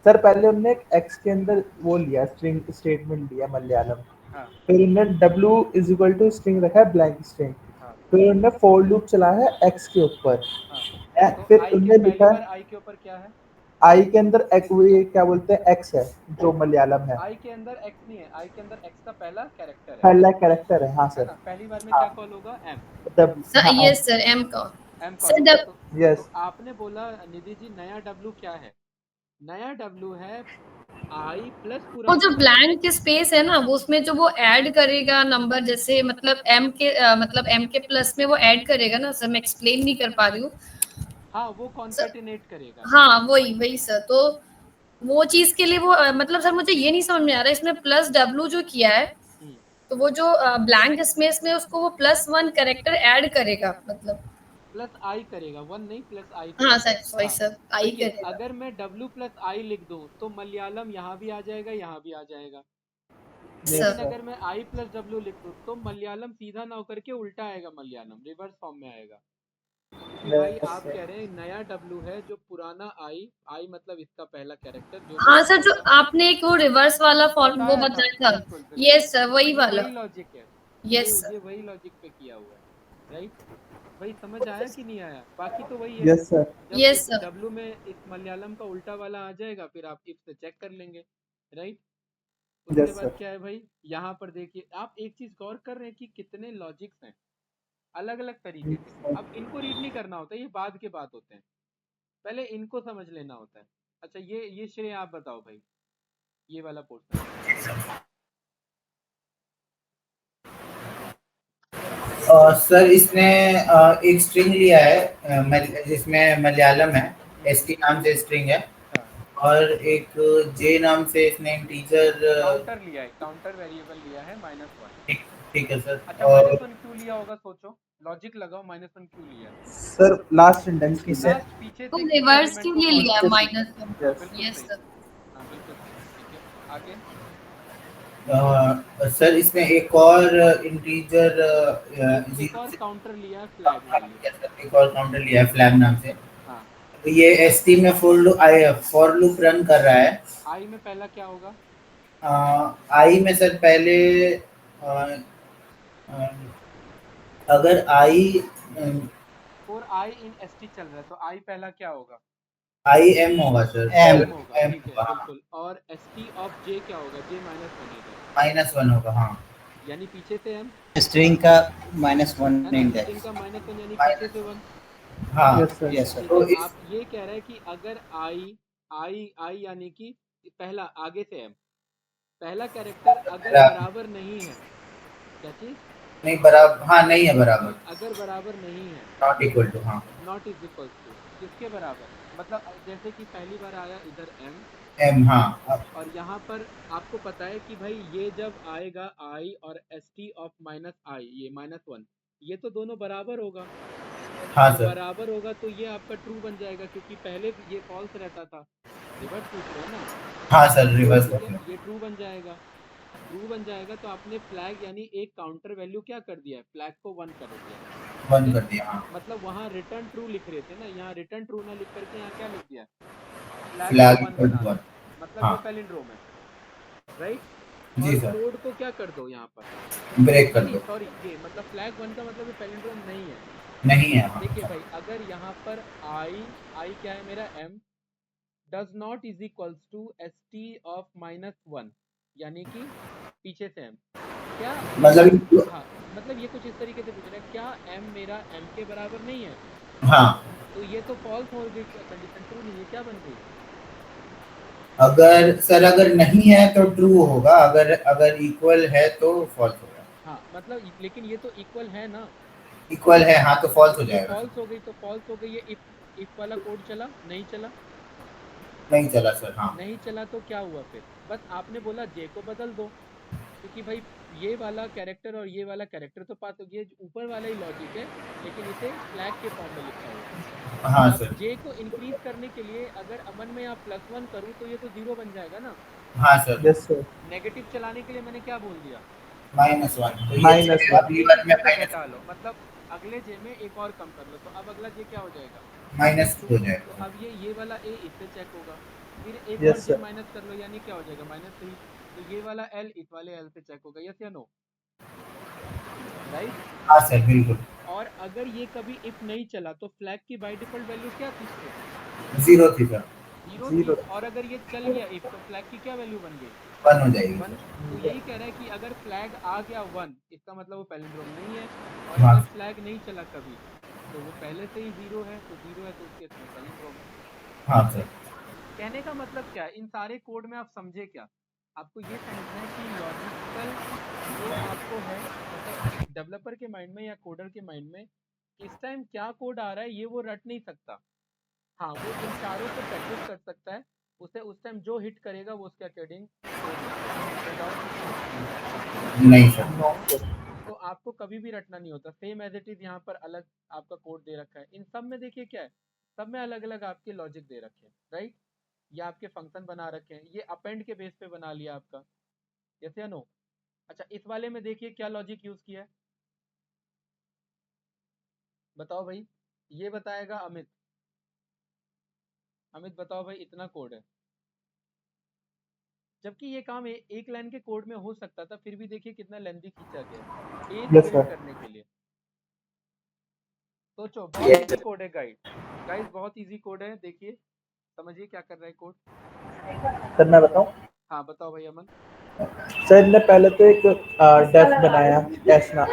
सर पहले उनने एक एक्स के अंदर वो लिया स्ट्रिंग स्टेटमेंट लिया मलयालम। हाँ फिर उनने W is equal to string रखा है ब्लैंक स्ट्रिंग। हाँ फिर उनने फॉर लूप चलाया है एक्स के ऊपर। हाँ। तो फिर आई के उनने पहली लिखा बार है आई के ऊपर क्या है, आई के अंदर एक वो ये क्या बोलते हैं एक्स है जो मलयालम है। आई के अंदर एक्स नहीं है, आई के अंदर एक्स का पहला कैरेक्टर पहला कैरेक्टर है हाँ है सर। ना। पहली बार में हाँ क्या कॉल होगा, एम, सर। हाँ यस सर, एम का। एम कॉल सर होगा। तो यस आपने बोला निधि जी नया डब्लू क्या है, नया डब्लू है आई प्लस वो जो पुराना डब्लू। ब्लैंक स्पेस है ना, वो उसमें जो वो ऐड करेगा नंबर, जैसे मतलब एम के मतलब एम के प्लस में वो ऐड करेगा ना सर, मैं एक्सप्लेन नहीं कर पा रही हूँ हाँ वो सर। कॉन्केटिनेट करेगा। हाँ वही वही सर। तो वो चीज के लिए वो मतलब सर मुझे ये नहीं समझ में आ रहा है, इसमें प्लस डब्लू जो किया है हम्म, तो वो जो ब्लैंक स्पेस में उसको वो प्लस वन कैरेक्टर ऐड करेगा मतलब। प्लस आई करेगा, वन नहीं प्लस आई हाँ करेगा। सर सॉरी हाँ सर, आई देखिए करेगा। अगर मैं डब्लू प्लस आई लिख दूं तो मलयालम यहाँ भी आ जाएगा, यहाँ भी आ जाएगा। यस लेकिन सर अगर सर। मैं आई प्लस डब्लू लिख दूं तो मलयालम सीधा ना होकर के उल्टा आएगा, मलयालम रिवर्स फॉर्म में आएगा। क्योंकि भाई यस आप सर। कह रहे हैं नया डब्लू है जो पुराना आई, आई मतलब इसका पहला कैरेक्टर जो हाँ लास्ट सर, जो होगा। आपने एक वो रिवर्स वाला फॉर्म वो बताया था, बताया था। बिल्कुल बिल्कुल। यस सर, वही ये वाला। वही लॉजिक है, यस सर। ये वही लॉजिक पे किया हुआ है, राइट। भाई समझ आया कि नहीं आया, बाकी तो वही है। Yes sir. जब यस इस सर। डब्लू में इस मलयालम का उल्टा वाला आ जाएगा फिर आप इफ से चेक कर लेंगे, राइट। उसके Yes, बाद sir. क्या है भाई, यहाँ पर देखिए आप एक चीज गौर कर रहे हैं कि कितने लॉजिक्स हैं अलग अलग तरीके के। अब इनको रीड नहीं करना होता, ये बाद के बात होते हैं, पहले इनको समझ लेना होता है। अच्छा ये श्रेय आप बताओ भाई, ये वाला पोर्शन। सर इसने एक स्ट्रिंग लिया है जिसमें मलयालम है, एसटी नाम से स्ट्रिंग है, हाँ और एक जे नाम से इसने इंटीजर काउंटर लिया है, काउंटर वेरिएबल लिया है -1। ठीक ठीक है सर। अच्छा और -1 क्यों लिया होगा, सोचो लॉजिक लगाओ, -1 क्यों लिया? Sir, last sentence के लिए. लास्ट पीछे तो से किसी रिवर्स एलिमेंट के को लिए कॉल लिया करना। Minus one. हाँ Yes. बिल्कुल यस सही, सर। हाँ बिल्कुल सही, ठीक है आगे। सर इसमें एक और इंटीजर एक और काउंटर लिया है फ्लैग वैल्यू। एक और काउंटर लिया है फ्लैग नाम से। हाँ तो ये एसटी में फॉर लूप रन कर रहा है। आई में पहला क्या होगा? आई में सर पहले अ, अ, अगर आई और आई इन एस टी चल रहा है तो आई पहला क्या होगा? आई एम होगा सर, एम होगा, एम ठीक है होगा, बिल्कुल। और एस टी ऑफ जे क्या होगा? जे -1 इधर, -1 होगा, हाँ। यानी पीछे से एम स्ट्रिंग का -1 है ना, इंडेक्स। स्ट्रिंग का -1 यानी पीछे माइनस से 1। हाँ Yes, sir. Yes sir. ठीक तो है, इस आप ये कह रहे हैं कि अगर आई आई आई यानी कि पहला आगे से एम, पहला कैरेक्टर अगर बराबर नहीं है, क्या चीज? नहीं बराबर, हाँ नहीं है बराबर, हाँ अगर बराबर नहीं है, नॉट इक्वल टू, हाँ नॉट इज इक्वल्स टू किसके बराबर? मतलब जैसे कि पहली बार आया इधर एम, एम, हाँ और यहाँ पर आपको पता है कि भाई ये जब आएगा आई और एस टी ऑफ -i, ये -1, ये तो दोनों बराबर होगा। हाँ और सर, बराबर होगा तो ये आपका ट्रू बन जाएगा, क्योंकि पहले ये फॉल्स रहता था। रिवर्स पूछ रहे हैं ना, हाँ सर रिवर्स ठीक कर है, लो। ये ट्रू बन जाएगा। ट्रू बन जाएगा तो आपने फ्लैग यानी एक काउंटर वैल्यू क्या कर दिया है, फ्लैग को 1 कर दिया। बंद कर दिया, हाँ। मतलब वहाँ रिटर्न ट्रू लिख रहे थे ना, यहाँ रिटर्न ट्रू ना लिख करके यहाँ क्या लिख दिया, फ्लैग फ्लैग को 1 इक्वल बना टू 1, दिया। मतलब हाँ ये पैलिंड्रोम है, राइट। और जी सर, कोड को क्या कर दो यहाँ पर, ब्रेक कर नहीं दो, सॉरी, ये मतलब फ्लैग 1 का मतलब ये पैलिंड्रोम नहीं है। नहीं है, हाँ देखिए भाई, अगर यहाँ पर आई क्या है मेरा, M does not is equals to S T of -1, यानी कि पीछे से एम, क्या मतलब हाँ मतलब ये कुछ इस तरीके से पूछ रहा है, क्या एम मेरा एम के बराबर नहीं है? हाँ, तो ये तो फॉल्स हो गई कंडीशन, ट्रू नहीं है, क्या बन गई? अगर सर अगर नहीं है तो ट्रू होगा, अगर अगर इक्वल है तो फॉल्स होगा। हाँ मतलब लेकिन ये तो इक्वल है ना, इक्वल है, हाँ तो फॉल्स तो हो ये जाएगा सर। फॉल्स हो गई, तो फॉल्स हो गई, ये इफ वाला कोड चला नहीं चला? नहीं चला सर, हाँ नहीं चला तो क्या हुआ फिर? बस आपने बोला जे को बदल दो, क्योंकि भाई ये वाला कैरेक्टर और ये वाला कैरेक्टर तो पास हो गया, ऊपर वाला ही लॉजिक है, लेकिन इसे फ्लैग के फॉर्म में लिखा हुआ है। हाँ अब सर, जे को इंक्रीज करने के लिए अगर अमन में आप +1 करूँ तो ये तो 0 बन जाएगा ना। हाँ सर, Yes, sir. नेगेटिव चलाने के लिए मैंने क्या बोल दिया, -1 तो ये -1 अगली एक बार एक में जे को घटा लो, मतलब अगले जे में एक और कम कर लो, तो अब अगला जे क्या हो जाएगा, -2 हो तो जाएगा। अब ये वाला ए इससे चेक होगा, फिर एक Yes, और जे sir. माइनस कर लो, यानी क्या हो जाएगा -3, तो ये वाला एल इस वाले एल से चेक होगा, यस या नो, राइट। हाँ सर बिल्कुल, और अगर ये कभी इफ नहीं चला तो फ्लैग की बाय डिफॉल्ट वैल्यू क्या थी फिर? 0 थी सर, 0 थी। 0. और अगर ये चल गया इफ, तो फ्लैग की क्या वैल्यू बन गई, 1 हो जाएगी 1। सर। तो यही कह रहा है कि अगर फ्लैग आ गया 1, इसका मतलब वो पैलिंड्रोम नहीं है, और हाँ अगर फ्लैग नहीं चला कभी तो वो पहले से ही 0 है, तो 0 है तो उसके इसमें पैलिंड्रोम है। हाँ सर, कहने का मतलब क्या है, इन सारे कोड में आप समझे क्या, आपको ये समझना है कि लॉजिकल जो आपको है, मतलब डेवलपर के माइंड में या कोडर के माइंड में इस टाइम क्या कोड आ रहा है ये वो रट नहीं सकता। हाँ वो इन चारों से प्रैक्टिस कर सकता है, उसे उस टाइम जो हिट करेगा वो उसके अकॉर्डिंग कोड लिखेगा, कोई डाउट किसी नहीं सर, No, sir. में? तो आपको कभी भी रटना नहीं होता, सेम एज इट इज यहाँ पर अलग आपका कोड दे रखा है, इन सब में देखिए क्या है, सब में अलग अलग आपके लॉजिक दे रखे हैं, राइट। ये आपके फंक्शन बना रखे हैं, ये अपेंड के बेस पे बना लिया आपका, यस या नो। अच्छा इस वाले में देखिए क्या लॉजिक यूज किया है, बताओ भाई, ये बताएगा अमित। अमित बताओ भाई, इतना कोड है, जबकि ये काम एक लाइन के कोड में हो सकता था, फिर भी देखिए कितना लेंथी खींचा गया एक Yes, प्रिंट sir. करने के लिए। सोचो, बहुत इजी कोड है गाइस, बहुत इजी कोड है, देखिए समझिए क्या कर रहा है कोड। सर मैं बताऊं? हाँ बताओ भाई अमन। सर ने पहले तो एक डेफ बनाया एस ना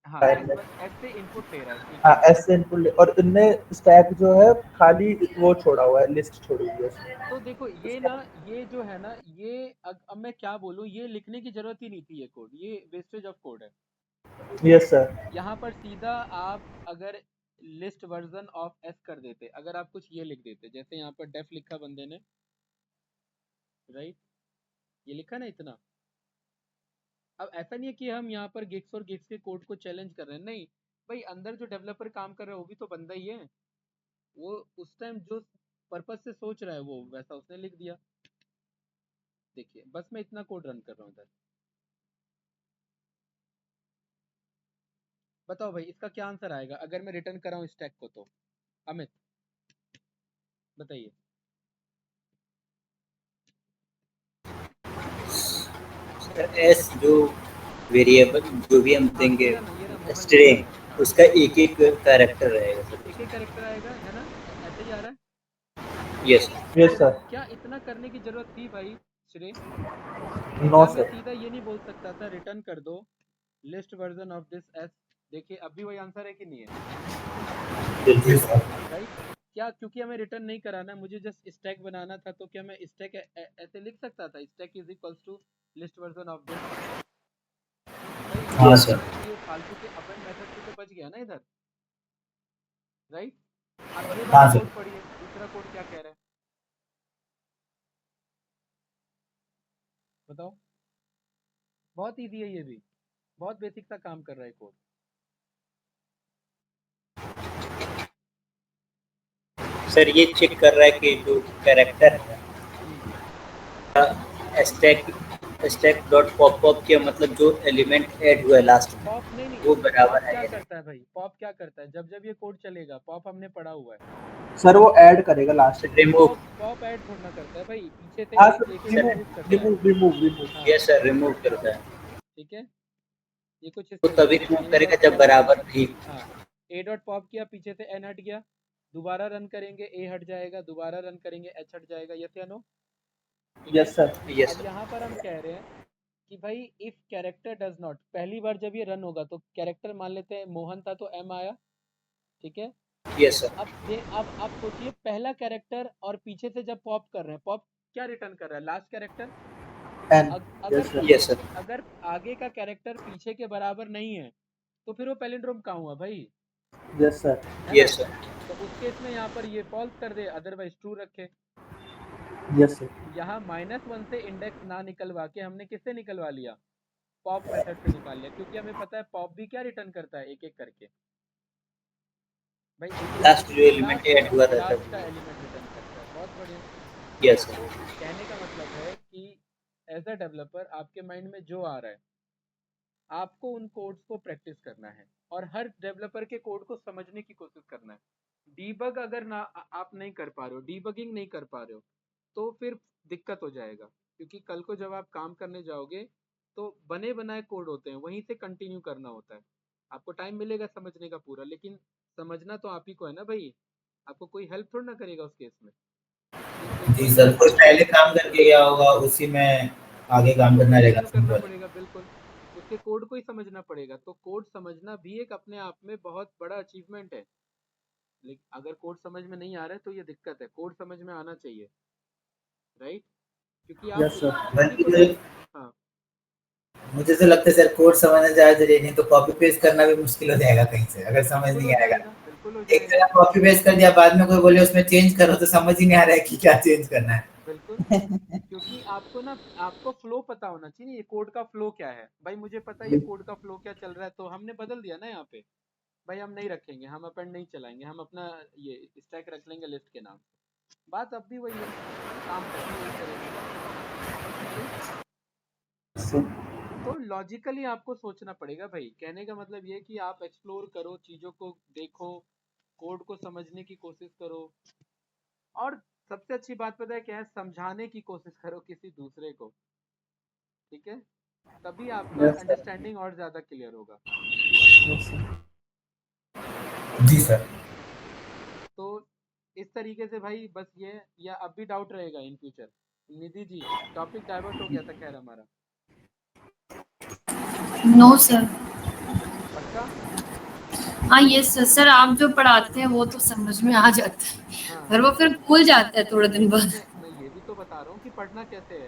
हाँ फाइल एस में, बस एस से इनपुट ले रहा है, ठीक हाँ है। एस से इनपुट और इनने स्टैक जो है खाली वो छोड़ा हुआ है, लिस्ट छोड़ी हुई है उसमें। तो देखो ये ना, ये जो है ना, ये अब मैं क्या बोलूँ, ये लिखने की जरूरत ही नहीं थी, ये कोड, ये वेस्टेज ऑफ कोड है। Yes sir. यहाँ पर सीधा आप अगर लिस्ट वर्जन ऑफ एस कर देते, अगर आप कुछ ये लिख देते, जैसे यहाँ पर डेफ लिखा बंदे ने, राइट, ये लिखा ना इतना। अब ऐसा नहीं है कि हम यहाँ पर गिग्स और गिग्स के कोड को चैलेंज कर रहे हैं, नहीं भाई, अंदर जो डेवलपर काम कर रहा है वो भी तो बंदा ही है, वो उस टाइम जो पर्पस से सोच रहा है वो वैसा उसने लिख दिया। देखिए बस मैं इतना कोड रन कर रहा हूँ इधर, बताओ भाई इसका क्या आंसर आएगा अगर मैं रिटर्न कर रहा हूँ स्टैक को, तो अमित बताइए। एस जो वेरिएबल जो भी हम हाँ देंगे ये रहा मोहन लिख रहा स्ट्रिंग, है, हाँ उसका एक एक कैरेक्टर रहेगा सर। एक एक कैरेक्टर आएगा, है ना, ऐसे ही आ रहा है। यस यस तो सर। क्या इतना करने की जरूरत थी भाई श्रेय? नो क्या मैं सर। सीधा ये नहीं बोल सकता था रिटर्न कर दो list version of this S? देखिए अब भी वही आंसर है कि नहीं है, जी सर। राइट? क्या क्योंकि हमें रिटर्न नहीं कराना, मुझे जस्ट स्टैक बनाना था, तो क्या मैं स्टैक ऐसे लिख सकता था, stack is equals to list version of this? भाई हाँ यस सर। ये फालतू के अपेंड मेथड से तो बच गया ना इधर, राइट? अब ये वाला हाँ सर। कोड पढ़िए, दूसरा कोड क्या कह रहा है बताओ। बहुत इजी है, ये भी बहुत बेसिक सा काम कर रहा है कोड। सर, ये चेक कर रहा है कि जो कैरेक्टर है स्टैक स्टैक डॉट पॉप के मतलब जो एलिमेंट ऐड हुआ है लास्ट में पॉप नहीं, वो पॉप बराबर है क्या या नहीं। करता है भाई, पॉप क्या करता है, जब जब ये कोड चलेगा, पॉप हमने पढ़ा हुआ है। सर वो ऐड करेगा लास्ट में। रिमूव। पॉप पॉप ऐड थोड़ा ना करता है भाई, पीछे से हाँ एक सर, एक एक सर रिमूव रिमूव करता है। Remove remove remove. हाँ यस सर, रिमूव करता है। ठीक है, ये कुछ इस तो तरीके तभी से रिमूव ए करेगा डॉट जब पॉप, बराबर नहीं। हाँ ए डॉट पॉप किया, पीछे से एन हट गया, दोबारा रन करेंगे ए हट जाएगा, दोबारा रन करेंगे एच हट जाएगा, यस या नो? ठीक है। Yes sir. यस अब सर। यहाँ पर हम कह रहे हैं कि भाई इफ कैरेक्टर डज नॉट, पहली बार जब ये रन होगा तो कैरेक्टर मान लेते हैं मोहन था तो एम आया, ठीक है। Yes sir. अब आप सोचिए पहला कैरेक्टर और पीछे से जब पॉप कर रहे हैं, पॉप क्या रिटर्न कर रहा है, लास्ट कैरेक्टर। एन। अगर यस सर। Yes sir. अगर आगे का कैरेक्टर पीछे के बराबर नहीं है तो फिर वो पैलिंड्रोम कहाँ हुआ भाई, यस सर। है ना? Yes sir. तो उस केस में यहाँ पर ये फॉल्स कर दे, अदरवाइज ट्रू रखे। Yes sir. यहाँ -1 से इंडेक्स ना निकलवा के हमने किससे निकलवा लिया, पॉप मेथड से निकाल लिया, क्योंकि हमें पता है पॉप भी क्या रिटर्न करता है, एक एक करके भाई, एक एक लास्ट जो करके एलिमेंट लास्ट, ऐड हुआ था लास्ट तब। का एलिमेंट रिटर्न करता है। बहुत बढ़िया। यस तो सर। कहने का मतलब है कि एज अ डेवलपर आपके माइंड में जो आ रहा है, आपको उन कोड्स को प्रैक्टिस करना है और हर डेवलपर के कोड को समझने की कोशिश करना है। डीबग अगर ना आप नहीं कर पा रहे हो, डीबगिंग नहीं कर पा रहे हो, तो फिर दिक्कत हो जाएगा, क्योंकि कल को जब आप काम करने जाओगे तो बने बनाए कोड होते हैं, वहीं से कंटिन्यू करना होता है। आपको टाइम मिलेगा समझने का पूरा, लेकिन समझना तो आप ही को है ना भाई, आपको कोई हेल्प थोड़ा ना करेगा उस केस में। एक जी बार सर, जब कोई पहले काम करके गया होगा उसी में आगे काम उसको करना रहेगा कंटिन्यू करना सिंपल। पड़ेगा, बिल्कुल उसके कोड को ही समझना पड़ेगा। तो कोड समझना भी एक अपने आप में बहुत बड़ा अचीवमेंट है। लेकिन अगर कोड समझ में नहीं आ रहा है तो ये दिक्कत है, कोड समझ में आना चाहिए, राइट? क्योंकि आप यस सर। किसी को बल्कि हाँ मुझे तो लगता है सर कोड समझना ज्यादा जरूरी नहीं, तो कॉपी पेस्ट करना भी मुश्किल हो जाएगा कहीं से अगर समझ बिल्कुल नहीं हो आएगा। जाएगा, बिल्कुल हो एक जाएगा, जगह कॉपी पेस्ट कर दिया, बाद में कोई बोले उसमें चेंज करो, तो समझ ही नहीं आ रहा है कि क्या चेंज करना है। बिल्कुल। क्योंकि आपको ना, आपको फ्लो पता होना चाहिए, ये कोड का फ्लो क्या है भाई, मुझे पता है ये कोड का फ्लो क्या चल रहा है, तो हमने बदल दिया ना यहाँ पे, भाई हम नहीं रखेंगे, हम अपेंड नहीं चलाएंगे, हम अपना ये स्टैक रख लेंगे लिस्ट के नाम से। बात अब भी वही है, काम तब भी वही करेगा, राइट? तो लॉजिकली आपको सोचना पड़ेगा भाई, कहने का मतलब ये है कि आप एक्सप्लोर करो, चीज़ों को देखो, कोड को समझने की कोशिश करो, और सबसे अच्छी बात पता है क्या है, समझाने की कोशिश करो किसी दूसरे को, ठीक है? तभी आपका यस सर। अंडरस्टैंडिंग और ज़्यादा क्लियर होगा। Yes sir. जी सर। तो इस तरीके से भाई, बस ये, या अब भी डाउट रहेगा in future? Nidhi ji, topic divert हो गया था खैर हमारा। No sir. पक्का? हाँ यस सर, सर आप जो पढ़ाते हैं वो तो समझ में आ जाता है, हाँ पर हाँ। वो फिर भूल जाता है थोड़े दिन बाद। मैं ये भी तो बता रहा हूँ कि पढ़ना कैसे है।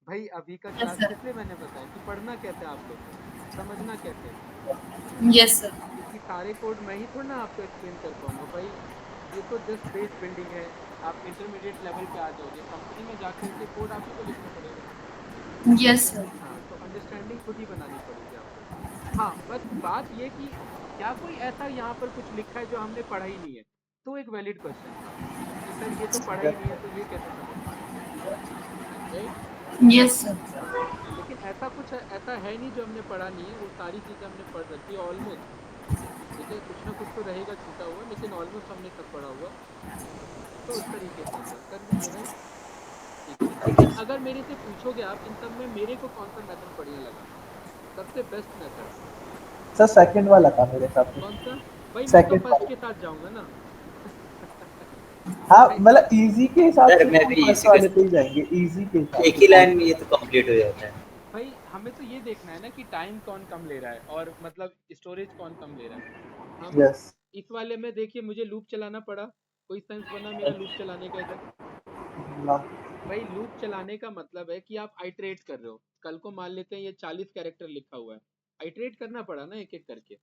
भाई अभी का यस क्लास सर। किस लिए मैंने बताया कि पढ़ना कैसे है आप लोग को, समझना कैसे है। Yes sir. क्योंकि सारे कोड मैं ही थोड़ा ना आपको एक्सप्लेन कर पाऊंगा भाई। ये तो जस्ट बेस बिल्डिंग है। आप इंटरमीडिएट लेवल पे आ जाओगे, कंपनी में जाकर के कोड आप ही को लिखना पड़ेगा। ठीक यस है। सर। हाँ, तो अंडरस्टैंडिंग खुद ही बनानी पड़ेगी आपको। हाँ, बस बात ये कि क्या कोई ऐसा यहाँ पर कुछ लिखा है जो हमने पढ़ा ही नहीं है, तो एक वैलिड क्वेश्चन था कि सर ये तो पढ़ा ही नहीं है तो ये कैसे समझ पाएंगे, राइट। Yes sir. हाँ, लेकिन ऐसा कुछ ऐसा है नहीं जो हमने पढ़ा नहीं है, वो सारी चीजें हमने पढ़ रखी है ऑलमोस्ट। ठीक है, कुछ ना कुछ तो रहेगा छूटा हुआ, लेकिन ऑलमोस्ट हमने सब पढ़ा हुआ। तो उस तरीके से हम कर देंगे, राइट। ठीक है, लेकिन अगर मेरे से पूछोगे आप इन सब में मेरे को कौन सा मेथड बढ़िया लगा, सबसे बेस्ट मेथड सर सेकंड वाला था मेरे हिसाब कौन से। सा? भाई मैं तो सेकंड फर्स्ट वाला। के साथ जाऊंगा ना। हाँ भाई मतलब इजी के हिसाब सर से मैं तो हम भी फर्स्ट इसी के वाले पे ही जाएंगे, इजी के हिसाब एक से ही तो। लाइन में ये तो कंप्लीट हो जाता है। भाई हमें तो ये देखना है ना कि टाइम कौन कम ले रहा है और मतलब स्टोरेज कौन कम ले रहा है। हम यस। इस वाले में देखिए मुझे लूप चलाना पड़ा, कोई सेंस बना मेरा लूप चलाने का इधर? भाई लूप चलाने का मतलब है कि आप आइटरेट कर रहे हो। कल को मान लेते हैं ये 40 कैरेक्टर लिखा हुआ है, आइटरेट करना पड़ा ना एक एक करके।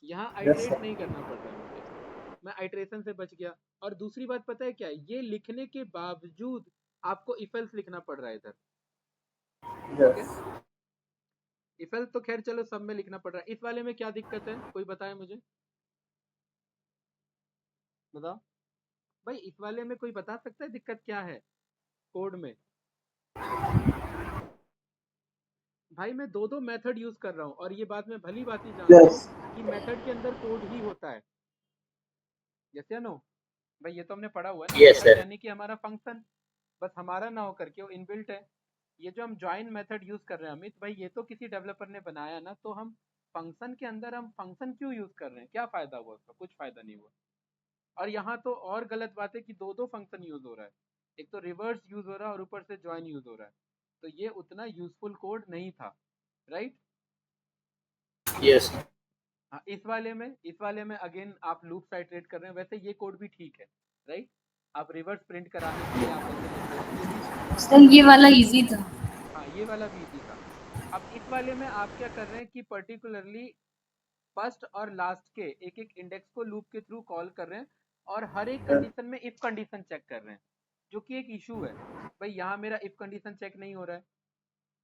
यहाँ यस आइटरेट सर। नहीं करना पड़ रहा है मुझे, मैं आइटरेशन से बच गया। और दूसरी बात पता है क्या है, ये लिखने के बावजूद आपको इफ एल्स लिखना पड़ रहा है इधर। ठीक है, यस। इफ एल्स तो खैर चलो सब में लिखना पड़ रहा है, इस वाले में क्या दिक्कत है कोई बताए मुझे, बताओ। भाई इस वाले में कोई बता सकता है दिक्कत क्या है कोड में? भाई मैं दो दो मेथड यूज कर रहा हूँ और ये बात मैं भली बात ही जानता हूँ यस। कि मेथड के अंदर कोड ही होता है। यस या नो? भाई ये तो हमने पढ़ा हुआ है ना, यस मेथड सर। यानी कि हमारा फंक्शन, बस हमारा ना हो करके वो इनबिल्ट है। ये जो हम ज्वाइन मेथड यूज कर रहे हैं अमित भाई, ये तो किसी डेवलपर ने बनाया ना, तो हम फंक्शन के अंदर हम फंक्शन क्यों यूज कर रहे हैं, क्या फायदा हुआ उसका? कुछ फायदा नहीं हुआ। और यहाँ तो और गलत बात है कि दो दो फंक्शन यूज हो रहा है, एक तो रिवर्स यूज हो रहा है और ऊपर से ज्वाइन यूज हो रहा है, तो ये उतना यूजफुल कोड नहीं था, राइट। यस। हाँ, इस वाले में अगेन आप लूप साइट्रेट कर रहे हैं, वैसे ये कोड भी ठीक है, राइट। आप रिवर्स प्रिंट कराने के लिए आप ऐसे लिख रहे हो, ये भी सर ये वाला इजी था। हाँ ये वाला भी इजी था। अब इस वाले में आप क्या कर रहे हैं कि पर्टिकुलरली फर्स्ट और लास्ट के एक एक इंडेक्स को लूप के थ्रू कॉल कर रहे हैं और हर एक कंडीशन में इफ कंडीशन चेक कर रहे हैं, जो कि एक इशू है। भाई यहाँ मेरा इफ कंडीशन चेक नहीं हो रहा है,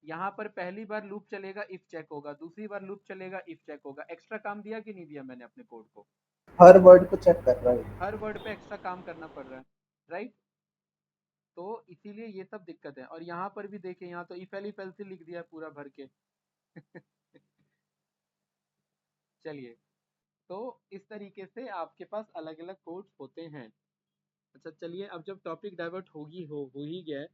यहाँ पर पहली बार लूप चलेगा इफ चेक होगा, दूसरी बार लूप चलेगा इफ चेक होगा। एक्स्ट्रा काम दिया कि नहीं दिया मैंने अपने कोड को? हर वर्ड को चेक कर रहा है। हर वर्ड पे एक्स्ट्रा काम करना पड़ रहा है, राइट। तो इसीलिए ये सब दिक्कत है। और यहाँ पर भी देखिए, यहाँ तो इफ एल ही लिख दिया पूरा भर के। चलिए, तो इस तरीके से आपके पास अलग अलग कोड्स होते हैं। अच्छा चलिए, अब जब टॉपिक डाइवर्ट हो ही गया है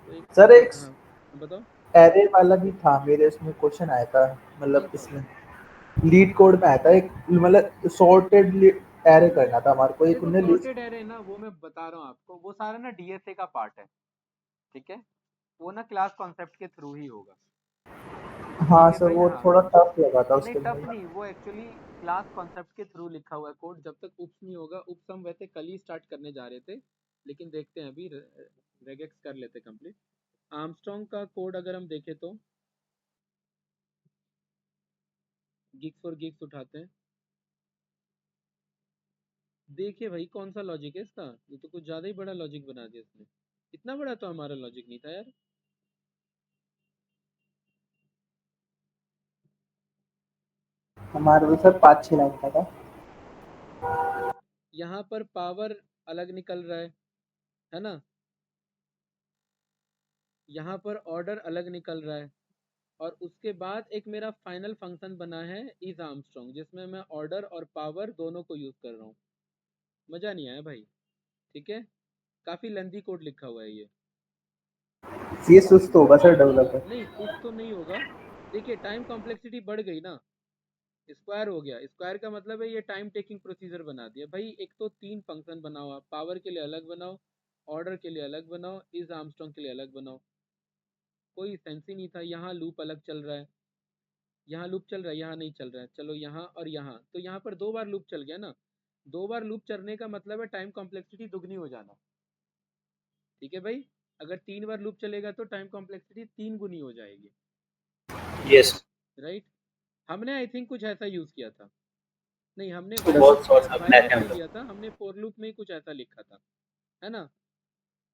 तो एक सर एक हाँ बताओ। एरे वाला भी था मेरे, उसमें क्वेश्चन आया था, कौन मतलब सा वाला? इसमें लीड कोड में आया था एक, मतलब सॉर्टेड एरे करना था हमारे को, एक देखो उन्हें लिस्ट। सॉर्टेड एरे ना, वो मैं बता रहा हूँ आपको, वो सारा ना डीएसए का पार्ट है। ठीक है, वो ना क्लास कॉन्सेप्ट के थ्रू ही होगा। हाँ ठीक है सर भाई। वो हाँ, थोड़ा टफ लगा था नहीं उसके टफ लिए। नहीं, वो एक्चुअली क्लास कॉन्सेप्ट के थ्रू लिखा हुआ है कोड। जब तक उप्स नहीं होगा, उप्स हम वैसे कल ही स्टार्ट करने जा रहे थे, लेकिन देखते हैं अभी रेगेक्स कर लेते कंप्लीट। आर्मस्ट्रॉन्ग का कोड अगर हम देखें तो गिग्स फॉर गिग्स उठाते हैं, देखिए भाई कौन सा लॉजिक है इसका, ये तो कुछ ज्यादा ही बड़ा लॉजिक बना दिया इसने। इतना बड़ा तो हमारा लॉजिक नहीं था यार। हमारे तो सर 5-6 लाइन का था। यहाँ पर पावर अलग निकल रहा है ना, यहाँ पर ऑर्डर अलग निकल रहा है, और उसके बाद एक मेरा फाइनल फंक्शन बना है इज आर्मस्ट्रॉन्ग, जिसमें मैं ऑर्डर और पावर दोनों को यूज कर रहा हूँ। मजा नहीं आया भाई, ठीक है, काफी लेंथी कोड लिखा हुआ है ये। ये सुस्त होगा सर डेवलपर। नहीं सुस्त तो नहीं होगा। देखिए टाइम कॉम्प्लेक्सिटी बढ़ गई ना, स्क्वायर हो गया। स्क्वायर का मतलब है ये टाइम टेकिंग प्रोसीजर बना दिया भाई। एक तो 3 फंक्शन बनाओ, आप पावर के लिए अलग बनाओ, ऑर्डर के लिए अलग बनाओ, इज आर्मस्ट्रॉन्ग के लिए अलग बनाओ, कोई सेंस ही नहीं था। यहाँ लूप अलग चल रहा है, यहाँ लूप चल रहा है, यहाँ नहीं चल रहा है, चलो यहाँ और यहाँ, तो यहाँ पर 2 बार लूप चल गया ना। 2 बार लूप चलने का मतलब है टाइम कॉम्प्लेक्सिटी दुगनी हो जाना, ठीक है भाई। अगर 3 बार लूप चलेगा तो टाइम कॉम्प्लेक्सिटी 3 गुनी हो जाएगी, यस, राइट। हमने आई थिंक कुछ ऐसा यूज किया था, नहीं हमने बहुत sort of while math loop है नहीं हम दिया था, हमने फोर लूप में ही कुछ ऐसा लिखा था, है ना।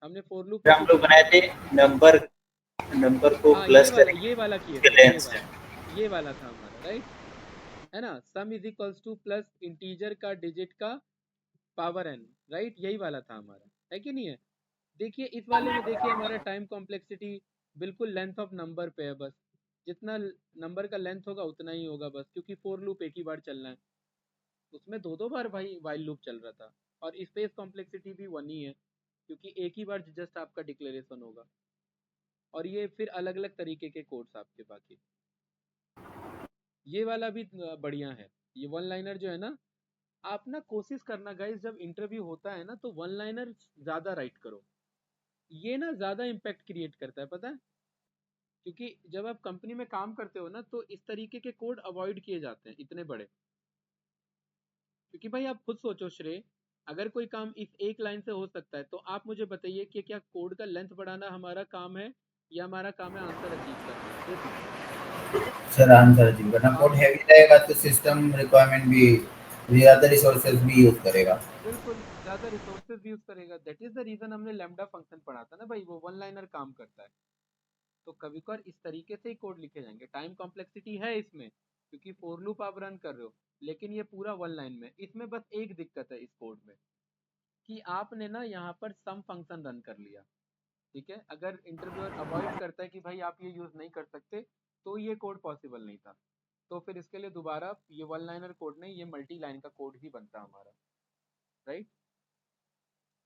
हमने फोर लूप लोग। हम लोग बनाए थे नंबर को हाँ प्लस करेंगे, ये वाला किए उसके थे, लेंथ से। ये वाला था हमारा, राइट, है ना। सम is equals two plus integer का डिजिट का पावर n, राइट, यही वाला था हमारा, है कि नहीं है। देखिए इस वाले में देखिए हमारा टाइम कॉम्प्लेक्सिटी बिल्कुल लेंथ ऑफ नंबर पे है, बस जितना नंबर का लेंथ होगा उतना ही होगा बस, क्योंकि फोर लूप एक ही बार चलना है। उसमें 2 बार भाई वाइल लूप चल रहा था, और स्पेस कॉम्प्लेक्सिटी भी 1 ही है, क्योंकि एक ही बार जस्ट आपका डिक्लेरेशन होगा। और ये फिर अलग अलग तरीके के कोड्स आपके बाकी। ये वाला भी बढ़िया है, ये वन लाइनर जो है ना, आप ना कोशिश करना गाइस, जब इंटरव्यू होता है ना तो वन लाइनर ज़्यादा राइट करो, ये ना ज़्यादा इम्पैक्ट क्रिएट करता है, पता है। क्योंकि जब आप कंपनी में काम करते हो ना तो इस तरीके के कोड अवॉइड किए जाते हैं इतने बड़े। क्योंकि भाई आप खुद सोचो श्रेय, अगर कोई काम इस एक लाइन से हो सकता है तो आप मुझे बताइए कि क्या कोड का लेंथ बढ़ाना हमारा काम है या हमारा काम है आंसर अचीव करना, सोचिए। सर आंसर अचीव करना कोड हैवी रहेगा तो सिस्टम रिक्वायरमेंट भी ज़्यादा रिसोर्सेज भी यूज करेगा। बिल्कुल ज़्यादा रिसोर्सेज भी यूज करेगा, दैट इज द रीजन हमने लैम्डा फंक्शन पढ़ा था ना भाई, वो वन लाइनर काम करता है। तो कभी कभार इस तरीके से ही कोड लिखे जाएंगे। टाइम कॉम्प्लेक्सिटी है इसमें, क्योंकि फोर लूप आप रन कर रहे हो, लेकिन ये पूरा वन लाइन में। इसमें बस एक दिक्कत है इस कोड में, कि आपने ना यहाँ पर सम फंक्शन रन कर लिया, ठीक है। अगर इंटरव्यूअर अवॉइड करता है कि भाई आप ये यूज़ नहीं कर सकते, तो ये कोड पॉसिबल नहीं था। तो फिर इसके लिए दोबारा ये वन लाइनर कोड नहीं, ये मल्टी लाइन का कोड ही बनता हमारा, राइट।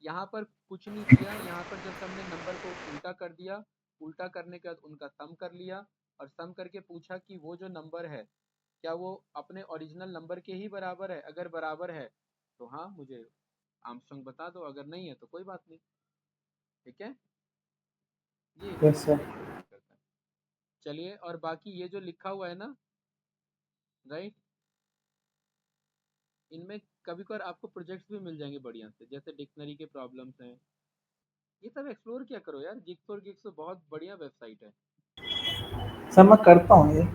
यहाँ पर कुछ नहीं किया, यहाँ पर जस्ट हमने नंबर को उल्टा कर दिया, उल्टा करने के बाद उनका सम कर लिया, और सम करके पूछा कि वो जो नंबर है क्या वो अपने ओरिजिनल नंबर के ही बराबर है। अगर बराबर है तो हाँ मुझे आर्मस्ट्रॉन्ग बता दो, अगर नहीं है तो कोई बात नहीं, ठीक है। ये इस यस तरीके सर। से काम करता है। चलिए, और बाकी ये जो लिखा हुआ है ना, राइट, इनमें कभी कभार आपको प्रोजेक्ट्स भी मिल जाएंगे बढ़िया से, जैसे डिक्शनरी के प्रॉब्लम्स हैं, ये सब एक्सप्लोर किया करो यार। गिग्स और गिग्स बहुत बढ़िया वेबसाइट है। सर मैं करता हूँ ये,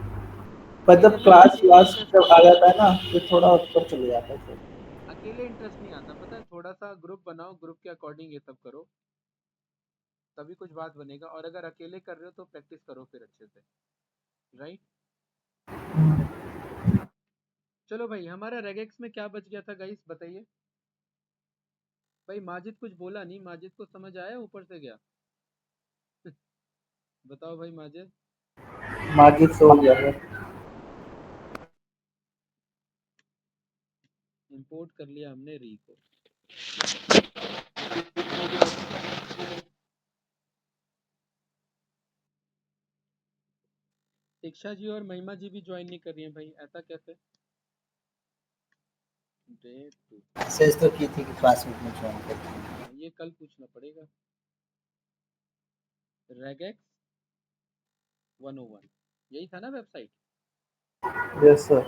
पर जब अकेले क्लास अकेले क्लास इंटरेस्ट जब नहीं आ आता, जाता है ना तो थोड़ा ऊपर चले जाता है सर। अकेले इंटरेस्ट नहीं आता, पता है। थोड़ा सा ग्रुप बनाओ, ग्रुप के अकॉर्डिंग ये सब करो, तभी कुछ बात बनेगा। और अगर अकेले कर रहे हो तो प्रैक्टिस करो फिर अच्छे से, राइट। चलो भाई, हमारा रेगेक्स में क्या बच गया था गाइस, बताइए भाई। माजिद कुछ बोला नहीं, माजिद को समझ आया ऊपर से गया? बताओ भाई माजिद। माजिद सो गया है। इंपोर्ट कर लिया हमने री को। दीक्षा जी और महिमा जी भी ज्वाइन नहीं कर रही हैं भाई, ऐसा कैसे? डेट 2, मैसेज तो की थी कि क्लासमेट में ज्वाइन करते हैं। ये कल पूछना पड़ेगा। रेगेक्स 101 यही था ना वेबसाइट? Yes sir.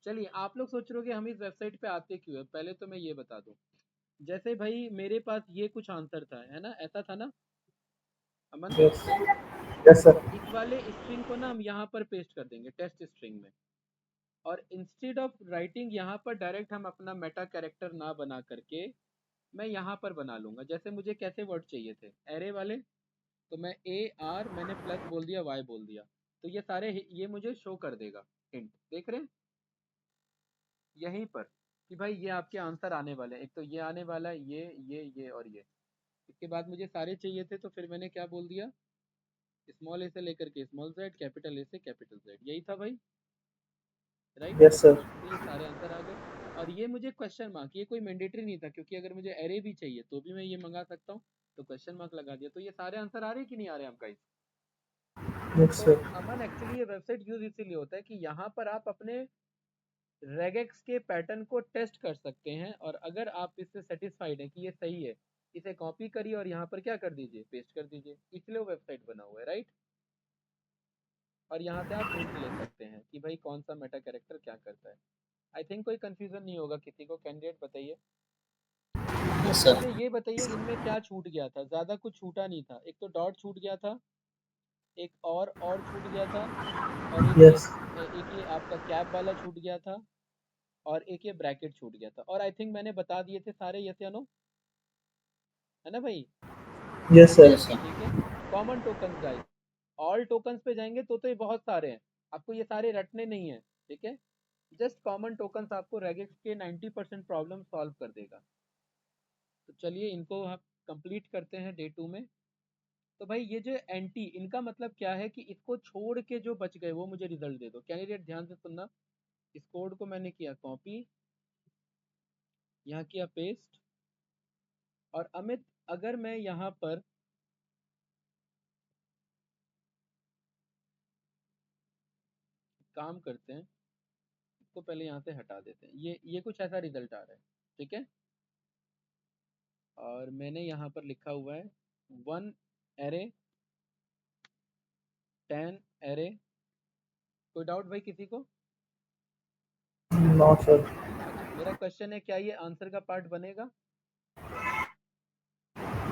चलिए, आप लोग सोच रहे हो कि हम इस वेबसाइट पे आते क्यों है, पहले तो मैं ये बता दूं। जैसे भाई मेरे पास ये कुछ आंसर था, है ना, ऐसा था ना अमन। Yes yes sir. इस वाले स्ट्रिंग को ना हम यहाँ पर पेस्ट कर देंगे टेस्ट स्ट्रिंग में, और इंस्टेड ऑफ राइटिंग यहाँ पर डायरेक्ट हम अपना मेटा कैरेक्टर ना बना करके मैं यहाँ पर बना लूंगा। जैसे मुझे कैसे वर्ड चाहिए थे एरे वाले, तो मैं ए आर मैंने प्लस बोल दिया, वाई बोल दिया, तो ये सारे ये मुझे शो कर देगा हिंट, देख रहे हैं यहीं पर कि भाई ये आपके आंसर आने वाले हैं। एक तो ये आने वाला है, ये और ये। इसके बाद मुझे सारे चाहिए थे, तो फिर मैंने क्या बोल दिया, स्मॉल ए से लेकर के स्मॉल जेड, कैपिटल ए से कैपिटल जेड, यही था भाई, राइट। Yes sir. तो ये सारे आंसर आ गए। और ये मुझे क्वेश्चन मार्क, ये कोई मैंडेटरी नहीं था, क्योंकि अगर मुझे एरे भी चाहिए तो भी मैं ये मंगा सकता हूँ, तो क्वेश्चन मार्क लगा दिया। तो ये सारे आंसर आ रहे हैं कि नहीं आ रहे हैं आपका? यस तो सर। अमन एक्चुअली ये वेबसाइट यूज इसीलिए होता है कि यहाँ पर आप अपने रेगेक्स के पैटर्न को टेस्ट कर सकते हैं, और अगर आप इससे सेटिस्फाइड हैं कि ये सही है, इसे कॉपी करिए और यहाँ पर क्या कर दीजिए, पेस्ट कर दीजिए। इसलिए वो वेबसाइट बना हुआ है, राइट। और यहाँ से आप हिंट ले सकते हैं कि भाई कौन सा मेटा कैरेक्टर क्या करता है। आई थिंक कोई कंफ्यूजन नहीं होगा किसी को। कैंडिडेट बताइए। Yes sir. मुझे ये बताइए इनमें क्या छूट गया था। ज़्यादा कुछ छूटा नहीं था। एक तो डॉट छूट गया था, एक और छूट गया था, और यस एक ये आपका कैप वाला छूट गया था, और एक ये ब्रैकेट छूट गया था। और आई थिंक मैंने बता दिए थे सारे, यस या नो, है ना भाई। Yes sir. Yes sir. ठीक है। Common tokens guys, all tokens पे जाएंगे तो ये बहुत सारे हैं, आपको ये सारे रटने नहीं है, ठीक है। जस्ट कॉमन टोकन्स आपको रेगेक्स के 90% प्रॉब्लम सॉल्व कर देगा। तो चलिए इनको हम कंप्लीट करते हैं डे 2 में। तो भाई ये जो एंटी, इनका मतलब क्या है कि इसको छोड़ के जो बच गए वो मुझे रिजल्ट दे दो। कैंडिडेट ध्यान से सुनना। इस कोड को मैंने किया कॉपी, यहाँ किया पेस्ट, और अमित अगर मैं यहाँ पर काम करते हैं, इसको पहले यहाँ से हटा देते हैं। ये कुछ ऐसा रिजल्ट आ रहा है, ठीक है। और मैंने यहाँ पर लिखा हुआ है 1 एरे 10 एरे। कोई डाउट भाई किसी को? No sir. अच्छा, मेरा क्वेश्चन है क्या ये आंसर का पार्ट बनेगा?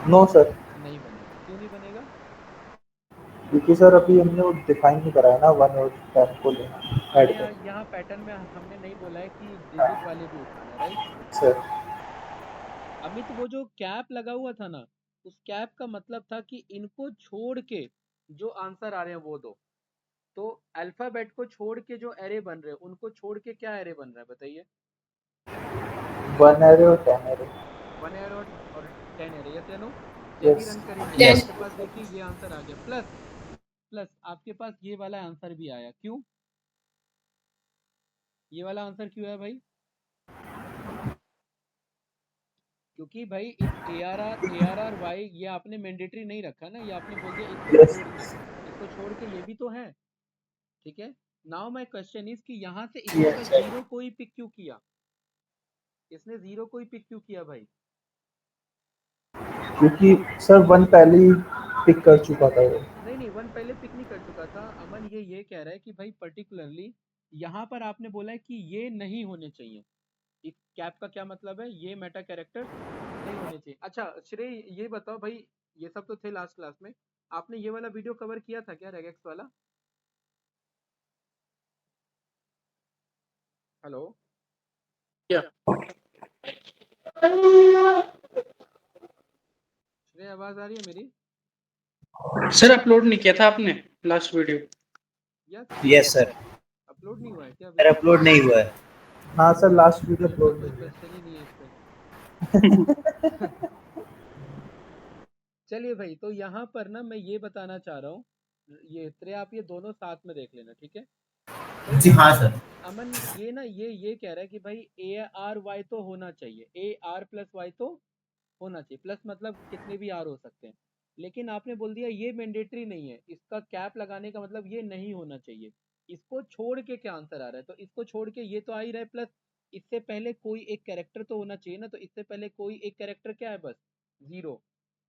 नो सर, नहीं बनेगा। क्यों नहीं बनेगा? क्योंकि सर अभी हमने वो डिफाइन नहीं करा है ना 1 और 10 को लेना ऐड अरे कर। यार, यहाँ पैटर्न में हमने नहीं बोला है कि डिजिट वाले भी उठाना है, राइट। सर अमित वो जो कैप लगा हुआ था ना, उस कैप का मतलब था कि इनको छोड़ के जो आंसर आ रहे हैं वो दो। तो अल्फाबेट को छोड़ के जो एरे बन रहे हैं, उनको छोड़ के क्या एरे बन रहा है बताइए। 1 एरे और 10 एरे। 1 एरे और 10 एरे, यस या नो। जैसे ही यस रन करेंगे Yes. आपके पास देखिए ये आंसर आ गया। प्लस प्लस आपके पास ये वाला आंसर भी आया। क्यों ये वाला आंसर क्यों है भाई? क्योंकि भाई इस ARR Y ये आपने मैंडेटरी नहीं रखा ना, ये आपने बोल दिया इसको यस छोड़ के ये भी तो है, ठीक है। नाउ माय क्वेश्चन इज कि यहाँ से इसने यस बस सर। जीरो को ही पिक क्यों किया? इसने जीरो को ही पिक क्यों किया भाई? क्योंकि सर 1 पहले ही पिक कर चुका था वो। नहीं, 1 पहले पिक नहीं कर चुका था। अमन ये कह रहा है कि भाई पर्टिकुलरली यहाँ पर आपने बोला है कि ये नहीं होने चाहिए। इस कैप का क्या मतलब है? ये मेटा कैरेक्टर नहीं होने चाहिए। अच्छा श्रेय, ये बताओ भाई, ये सब तो थे लास्ट क्लास में, आपने ये वाला वीडियो कवर किया था क्या, रेगेक्स वाला? हेलो, क्या श्रेय आवाज आ रही है मेरी? सर अपलोड नहीं किया था आपने last video? Yes, yes sir. Upload नहीं हुआ है क्या अभी सर तक? अपलोड नहीं हुआ है। हाँ सर, लास्ट वीडियो फिर तो अपलोड कोई नहीं क्वेश्चन ही नहीं है इस पे। है। चलिए भाई, तो यहाँ पर ना मैं ये बताना चाह रहा हूँ, ये त्रे आप ये दोनों साथ में देख लेना, ठीक है भाई। जी हाँ सर। अमन ये ना ये कह रहा है कि भाई ARY तो होना चाहिए, AR+Y तो होना चाहिए। प्लस मतलब कितने भी आर हो सकते हैं, लेकिन आपने बोल दिया ये मैंडेटरी नहीं है, इसका कैप लगाने का मतलब ये नहीं होना चाहिए। इसको छोड़ के क्या आंसर आ रहा है? तो इसको छोड़ के ये तो आ ही रहा है। प्लस इससे पहले कोई एक कैरेक्टर तो होना चाहिए ना, तो इससे पहले कोई एक कैरेक्टर क्या है? बस जीरो।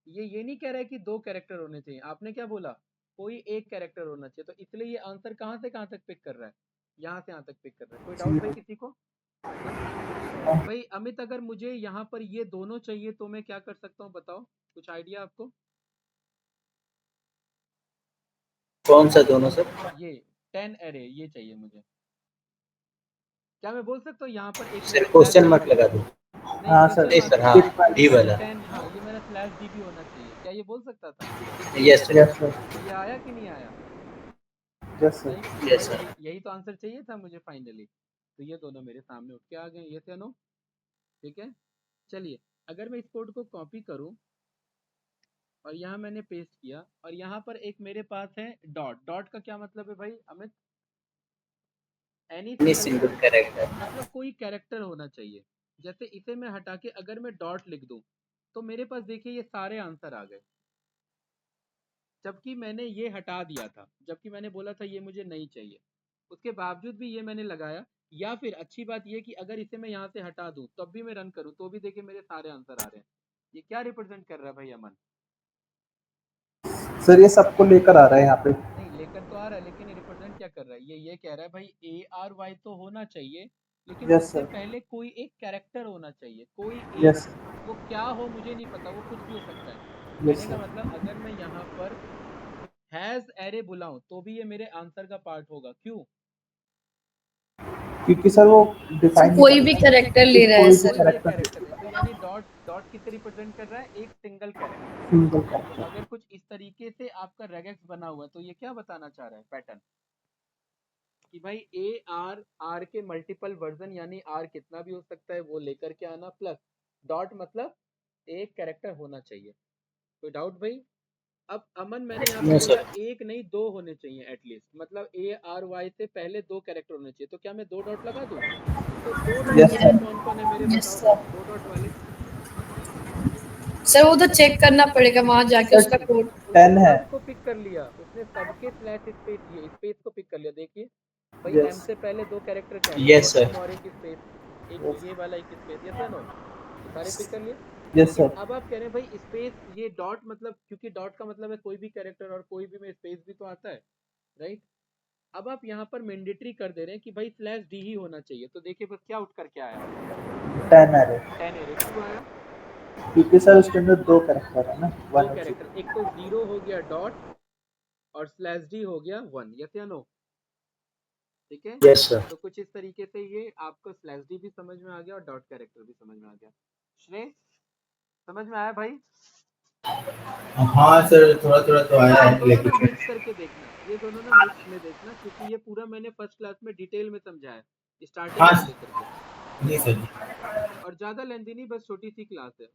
ये नहीं कह रहा है कि दो कैरेक्टर होने चाहिए, आपने क्या बोला? कोई एक कैरेक्टर होना चाहिए। तो इसलिए ये आंसर कहाँ से कहाँ तक पिक कर रहा है? यहाँ से यहाँ तक पिक कर रहा है। कोई डाउट भाई किसी को? तो भाई अमित, अगर मुझे यहाँ पर ये दोनों चाहिए तो मैं क्या कर सकता हूँ बताओ, कुछ आइडिया आपको? कौन सा दोनों सर? ये 10 एरे ये चाहिए मुझे। क्या मैं बोल सकता हूँ यहाँ पर एक सर मेरा स्लैश क्वेश्चन डी मार्क भी लगा हो? दो। नहीं, हाँ सर। क्वेश्चन नहीं मार्क सर, नहीं, हाँ डी ये वाला। 10, हाँ ये मेरा स्लैश डी भी होना चाहिए। क्या ये बोल सकता था? Yes sir. Yes sir. तो ये आया कि नहीं आया? यस नहीं, सर। तो भाई यस सर। यही तो आंसर चाहिए था मुझे फाइनली। तो ये दोनों मेरे सामने उठ के आ गए, ये थे नो, ठीक है। चलिए, अगर मैं इस कोड को कॉपी करूँ और यहाँ मैंने पेस्ट किया, और यहाँ पर एक मेरे पास है डॉट। डॉट का क्या मतलब है भाई Amit? Any any single single character, character. मतलब कोई कैरेक्टर होना चाहिए। जैसे इसे मैं हटा के अगर मैं डॉट लिख दूं, तो मेरे पास देखिए ये सारे आंसर आ गए, जबकि मैंने ये हटा दिया था, जबकि मैंने बोला था ये मुझे नहीं चाहिए। उसके बावजूद भी ये मैंने लगाया, या फिर अच्छी बात ये कि अगर इसे मैं यहाँ से हटा दूं तब भी मैं रन करूं तो भी देखिए मेरे सारे आंसर आ रहे हैं। ये क्या रिप्रेजेंट कर रहा है भाई अमन? सर ये सबको लेकर आ रहा है यहाँ पे। नहीं लेकर तो आ रहा है, लेकिन रिप्रेजेंट क्या कर रहा है? ये कह रहा है भाई ARY तो होना चाहिए, लेकिन यस उससे सर। पहले कोई एक कैरेक्टर होना चाहिए, कोई एक। यस वो क्या हो मुझे नहीं पता, वो कुछ भी हो सकता है। यस कहने का सर। मतलब अगर मैं यहाँ पर हैज एरे बुलाऊं तो भी ये मेरे आंसर का पार्ट होगा। क्यों? क्योंकि सर वो डिफाइन नहीं कोई कर भी रहा कैरेक्टर कि ले रहा है कोई भी सर। कोई एक कैरेक्टर कैरेक्टर है, तो यानी डॉट डॉट किसे रिप्रेजेंट कर रहा है? एक सिंगल कैरेक्टर। सिंगल तो कैरेक्टर। अगर कुछ इस तरीके से आपका रेगेक्स बना हुआ है तो ये क्या बताना चाह रहा है पैटर्न? कि भाई आर के मल्टीपल वर्जन, यानी आर कितना भी हो सकता है वो लेकर के आना, प्लस डॉट मतलब एक कैरेक्टर होना चाहिए। कोई डाउट भाई? अब अमन मैंने यहाँ पे नो बोला सर। एक नहीं दो होने चाहिए एटलीस्ट, मतलब ARY से पहले दो कैरेक्टर होने चाहिए। तो क्या मैं दो डॉट लगा दूं? तो दो डॉट यस वाले सर। कौन कौन है मेरे यस बताओ? सर। दो डॉट वाले सर वो तो चेक करना पड़ेगा वहां जाके उसका कोड। उसने 10 है। सबको पिक कर लिया, उसने सबके स्लैश स्पेस ये स्पेस को पिक कर लिया। देखिए भाई एम यस से पहले दो कैरेक्टर क्या है? यस एक सर। एम और एक स्पेस, एक यस ये वाला एक स्पेस, यस या नो? ये सारे पिक कर लिए। यस लेकिन सर। अब आप कह रहे हैं भाई स्पेस ये डॉट मतलब, क्योंकि डॉट का मतलब है कोई भी कैरेक्टर, और कोई भी में स्पेस भी तो आता है, राइट? अब आप यहाँ पर मैंडेटरी कर दे रहे हैं कि भाई स्लैश डी ही होना चाहिए। तो देखिए बस क्या उठ करके आया? 10 एरे। 10 एरे। क्यों आया? क्योंकि सर उसके अंदर दो कैरेक्टर है ना, दो 1 और 0। कैरेक्टर, एक तो जीरो हो गया डॉट, और स्लैश डी हो गया 1, यस या नो? ठीक है। Yes sir. तो कुछ इस तरीके से ये आपको स्लैश डी भी समझ में आ गया और डॉट कैरेक्टर भी समझ में आ गया। श्रेय समझ में आया भाई? हाँ सर, थोड़ा थोड़ा तो ये आया दोनों है ना लेकिन। मिक्स करके देखना, ये दोनों ना मिक्स में देखना, क्योंकि ये पूरा मैंने फर्स्ट क्लास में डिटेल में समझाया स्टार्टिंग हाँ से लेकर के। जी सर जी। और ज्यादा लेंथी नहीं, बस छोटी सी क्लास है,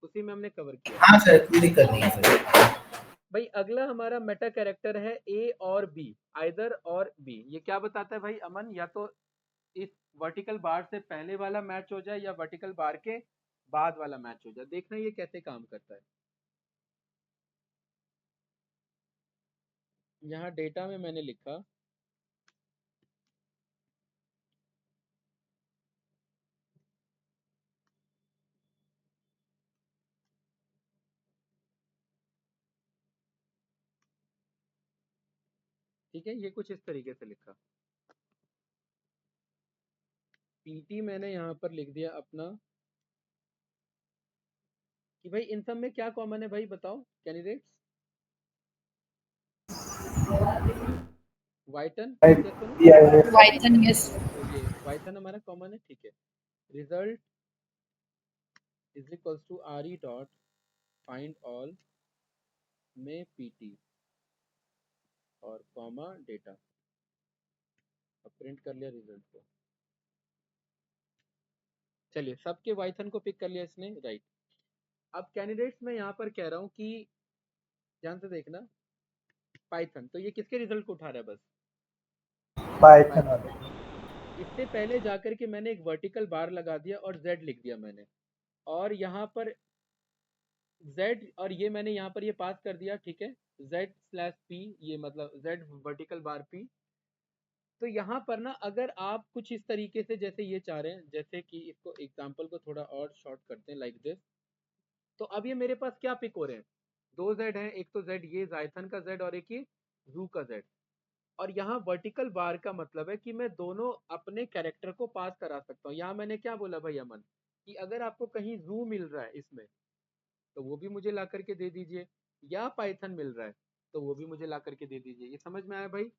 उसी में हमने कवर किया। हाँ सर, कोई दिक्कत नहीं है सर। भाई अगला हमारा मेटा कैरेक्टर है ए और बी, आइदर और बी। ये क्या बताता है भाई अमन? या तो इस वर्टिकल बार से पहले वाला मैच हो जाए या वर्टिकल बार के बाद वाला मैच हो जाए। देखना ये कैसे काम करता है। यहाँ डेटा में मैंने लिखा ठीक है, ये कुछ इस तरीके से लिखा। पीटी मैंने यहाँ पर लिख दिया अपना कि भाई इन सब में क्या कॉमन है भाई बताओ कैंडिडेट्स? वाइटन, यस या सुनो? Python yes. तो ये वाइथन हमारा कॉमन है, ठीक है। Result is equals to R E dot find all में पीटी और कॉमा डेटा। अब प्रिंट कर लिया रिजल्ट को। चलिए सबके वाइथन को पिक कर लिया इसने, राइट। अब कैंडिडेट्स में यहाँ पर कह रहा हूँ कि ध्यान से देखना, पाइथन तो ये किसके रिजल्ट को उठा रहा है? बस पाइथन पाइथन। वाले। इससे पहले जाकर के मैंने एक वर्टिकल बार लगा दिया और z लिख दिया मैंने, और यहाँ पर z, और ये मैंने यहाँ पर ये पास कर दिया, ठीक है, z स्लैश p, ये मतलब z वर्टिकल बार p। तो यहाँ पर ना अगर आप कुछ इस तरीके से जैसे ये चाह रहे हैं, जैसे कि इसको एग्जाम्पल को थोड़ा और शॉर्ट करते हैं लाइक दिस। तो अब ये मेरे पास क्या पिक हो रहे हैं? दो z हैं, एक तो z ये जाइथन का z और एक ये जू का z। और यहाँ वर्टिकल बार का मतलब है कि मैं दोनों अपने कैरेक्टर को पास करा सकता हूँ। यहाँ मैंने क्या बोला भाई अमन? कि अगर आपको कहीं जू मिल रहा है इसमें तो वो भी मुझे ला करके दे दीजिए, या पाइथन मिल रहा है तो वो भी मुझे ला करके दे दीजिए। ये समझ में आया भाई?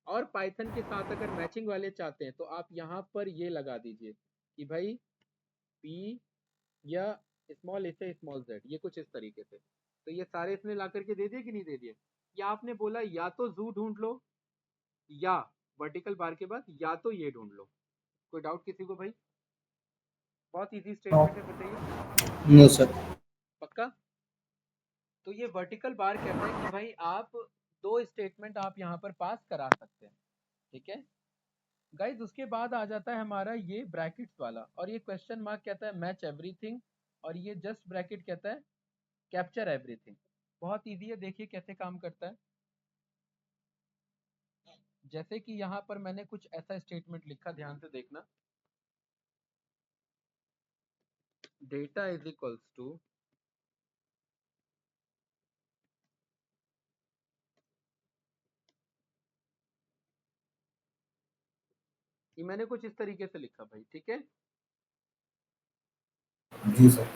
और पाइथन के साथ अगर मैचिंग वाले चाहते हैं तो आप यहाँ पर ये लगा दीजिए कि भाई पी या स्मॉल ए से स्मॉल जेड, ये कुछ इस तरीके से। तो ये सारे इसने ला करके दे दिए कि नहीं दे दिए? या आपने बोला या तो जू ढूंढ लो, या वर्टिकल बार के बाद या तो ये ढूंढ लो। कोई डाउट किसी को भाई? बहुत इजी स्टेटमेंट है, बताइए। No sir. पक्का? तो ये वर्टिकल बार कहता है कि भाई आप दो स्टेटमेंट आप यहाँ पर पास करा सकते हैं, ठीक है गाइज। उसके बाद आ जाता है हमारा ये ब्रैकेट्स वाला, और ये क्वेश्चन मार्क कहता है मैच एवरीथिंग, और ये जस्ट ब्रैकेट कहता है कैप्चर एवरीथिंग। बहुत इजी है, देखिए कैसे काम करता है। जैसे कि यहाँ पर मैंने कुछ ऐसा स्टेटमेंट लिखा, ध्यान से देखना, डेटा इज इक्वल्स टू ये मैंने कुछ इस तरीके से लिखा भाई, ठीक है। जी सर।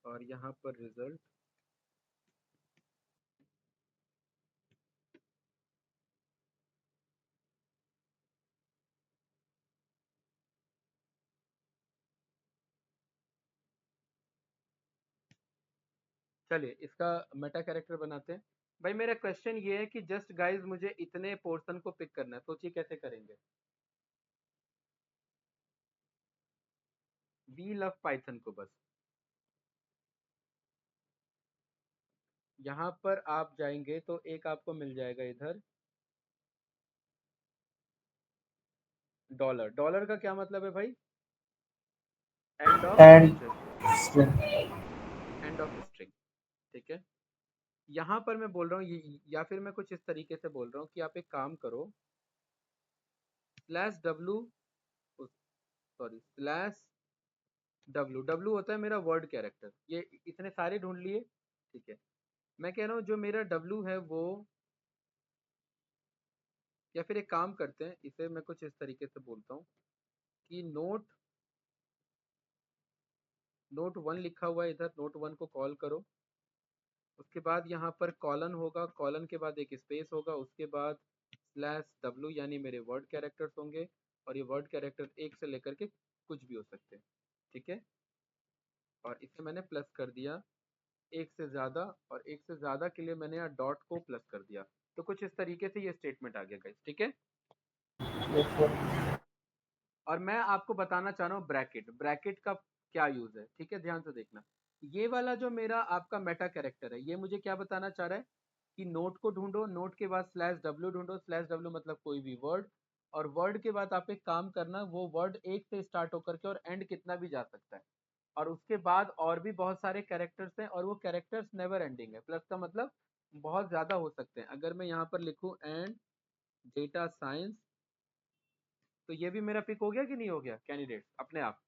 और यहाँ पर रिजल्ट चलिए इसका मेटा कैरेक्टर बनाते हैं। भाई मेरा क्वेश्चन ये है कि जस्ट गाइस मुझे इतने पोर्शन को पिक करना है, सोचिए कैसे करेंगे। वी लव पाइथन को बस यहाँ पर आप जाएंगे तो एक आपको मिल जाएगा इधर डॉलर। डॉलर का क्या मतलब है भाई? End of and end of string, ठीक है। यहाँ पर मैं बोल रहा हूँ या फिर मैं कुछ इस तरीके से बोल रहा हूँ कि आप एक काम करो, slash W, sorry slash W, W होता है मेरा वर्ड कैरेक्टर। ये इतने सारे ढूंढ लिए, ठीक है। मैं कह रहा हूँ जो मेरा डब्लू है वो, या फिर एक काम करते हैं, इसे मैं कुछ इस तरीके से बोलता हूँ कि नोट नोट वन लिखा हुआ है इधर, नोट वन को कॉल करो। उसके बाद यहाँ पर कॉलन होगा, कॉलन के बाद एक स्पेस होगा, उसके बाद स्लैश डब्लू यानी मेरे वर्ड कैरेक्टर्स होंगे। और ये वर्ड कैरेक्टर एक से लेकर के कुछ भी हो सकते हैं, ठीक है। और इसे मैंने प्लस कर दिया एक से ज़्यादा, और एक से ज़्यादा के लिए मैंने यहाँ डॉट को प्लस कर दिया। तो कुछ इस तरीके से ये स्टेटमेंट आ गया गाइस, ठीक है। और मैं आपको बताना चाह रहा हूँ ब्रैकेट, ब्रैकेट का क्या यूज है, ठीक है। ध्यान से देखना, ये वाला जो मेरा आपका मेटा कैरेक्टर है, ये मुझे क्या बताना चाह रहा है कि नोट को ढूंढो, नोट के बाद स्लैश डब्ल्यू ढूंढो, स्लैश डब्ल्यू मतलब कोई भी वर्ड, और वर्ड के बाद आप एक काम करना, वो वर्ड एक से स्टार्ट होकर के और एंड कितना भी जा सकता है, और उसके बाद और भी बहुत सारे कैरेक्टर्स हैं, और वो कैरेक्टर्स नेवर एंडिंग है। प्लस का मतलब बहुत ज्यादा हो सकते हैं। अगर मैं यहाँ पर लिखूं एंड डेटा साइंस, तो ये भी मेरा पिक हो गया कि नहीं हो गया कैंडिडेट अपने आप?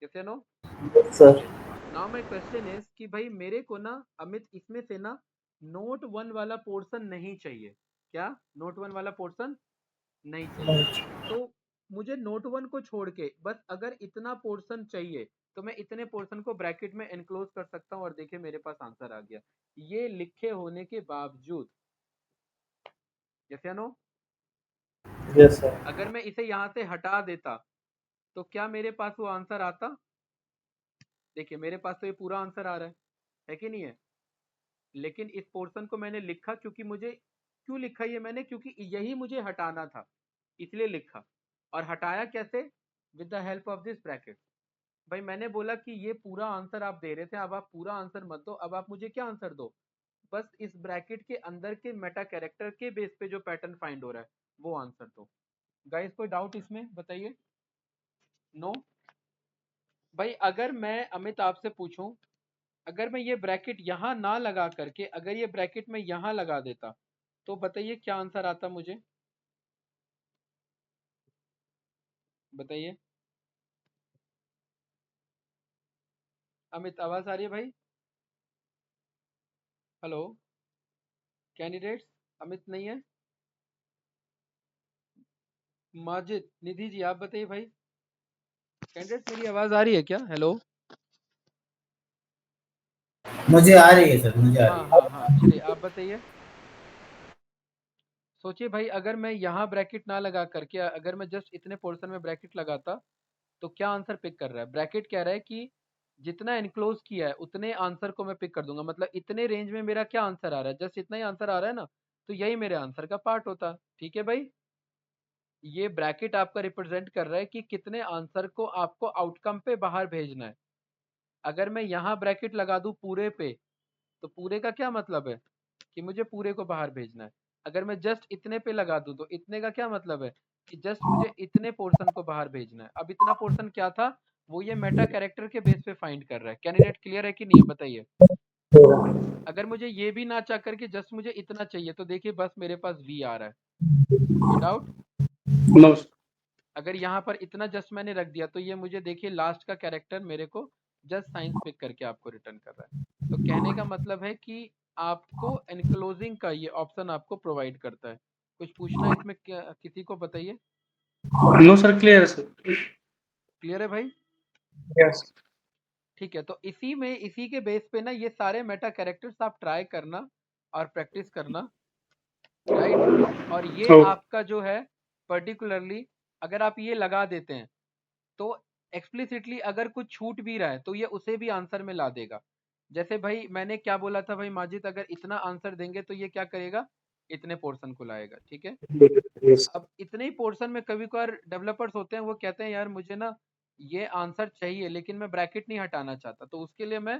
कैसे no? Sir okay, now my question is कि भाई मेरे को ना अमित इसमें से ना नोट वन वाला पोर्शन नहीं चाहिए। क्या नोट वन वाला पोर्शन नहीं चाहिए? तो मुझे नोट वन को छोड़ के बस अगर इतना पोर्शन चाहिए, तो मैं इतने पोर्शन को ब्रैकेट में एनक्लोज कर सकता हूँ, और देखिए मेरे पास आंसर आ गया ये लिखे होने के बावजूद। यस या नो? यस सर अगर मैं इसे यहाँ से हटा देता तो क्या मेरे पास वो आंसर आता? देखिए मेरे पास तो ये पूरा आंसर आ रहा है कि नहीं है? लेकिन इस पोर्शन को मैंने लिखा क्योंकि मुझे, क्यों लिखा ये मैंने, क्योंकि यही मुझे हटाना था, इसलिए लिखा। और हटाया कैसे? With the help of this bracket. भाई मैंने बोला कि ये पूरा आंसर आप दे रहे थे, अब आप पूरा आंसर मत दो, अब आप मुझे क्या आंसर दो, बस इस ब्रैकेट के अंदर के मेटा कैरेक्टर के बेस पे जो पैटर्न फाइंड हो रहा है वो आंसर दो। गाइस कोई डाउट इसमें बताइए? नो? भाई अगर मैं अमित आपसे पूछूं, अगर मैं ये ब्रैकेट यहाँ ना लगा करके अगर ये ब्रैकेट मैं यहाँ लगा देता, तो बताइए क्या आंसर आता मुझे? बताइए अमित, आवाज आ रही है भाई? हेलो कैंडिडेट्स, अमित नहीं है? माजिद, निधि जी आप बताइए भाई। कैंडिडेट्स मेरी आवाज आ रही है क्या? हेलो? मुझे आ रही है सर, मुझे आ रही हाँ है। हाँ हाँ, चलिए आप बताइए। सोचिए भाई अगर मैं यहाँ ब्रैकेट ना लगा करके अगर मैं जस्ट इतने पोर्शन में ब्रैकेट लगाता, तो क्या आंसर पिक कर रहा है? ब्रैकेट कह रहा है कि जितना एनक्लोज किया है उतने आंसर को मैं पिक कर दूंगा, मतलब इतने रेंज में मेरा क्या आंसर आ रहा है, जस्ट इतना ही आंसर आ रहा है ना, तो यही मेरे आंसर का पार्ट होता। ठीक है भाई, ये ब्रैकेट आपका रिप्रेजेंट कर रहा है कि कितने आंसर को आपको आउटकम पे बाहर भेजना है। अगर मैं यहाँ ब्रैकेट लगा दूं पूरे पे, तो पूरे का क्या मतलब है कि मुझे पूरे को बाहर भेजना है। अगर मैं जस्ट इतने पे लगा दूं तो इतने का क्या मतलब है कि जस्ट मुझे इतने पोर्शन को बाहर भेजना है। अब इतना पोर्शन क्या था? वो ये मेटा कैरेक्टर के बेस पे फाइंड कर रहा है। कैंडिडेट क्लियर है कि नहीं है बताइए। अगर मुझे ये भी ना चाह करके जस्ट मुझे इतना चाहिए तो देखिए बस मेरे पास वी आ रहा है। कोई डाउट? नो अगर यहाँ पर इतना जस्ट मैंने रख दिया तो ये मुझे देखिए लास्ट का कैरेक्टर मेरे को जस्ट साइंस पिक करके आपको रिटर्न कर रहा है। तो कहने का मतलब है कि आपको एनक्लोजिंग का ये ऑप्शन आपको प्रोवाइड करता है। कुछ पूछना है इसमें किसी को बताइए। नो सर, क्लियर है सर। क्लियर है भाई? यस। ठीक है, तो इसी के बेस पे ना ये सारे मेटा कैरेक्टर्स आप ट्राई करना और प्रैक्टिस करना, राइट। और ये आपका जो है पर्टिकुलरली अगर आप ये लगा देते हैं तो एक्सप्लिसिटली अगर कुछ छूट भी रहा है तो ये उसे भी आंसर में ला देगा। जैसे भाई मैंने क्या बोला था भाई माजिद, अगर इतना आंसर देंगे तो ये क्या करेगा, इतने पोर्शन को लाएगा। ठीक है, अब इतने ही पोर्शन में कभी कभार डेवलपर्स होते हैं वो कहते हैं यार मुझे ना ये आंसर चाहिए लेकिन मैं ब्रैकेट नहीं हटाना चाहता, तो उसके लिए मैं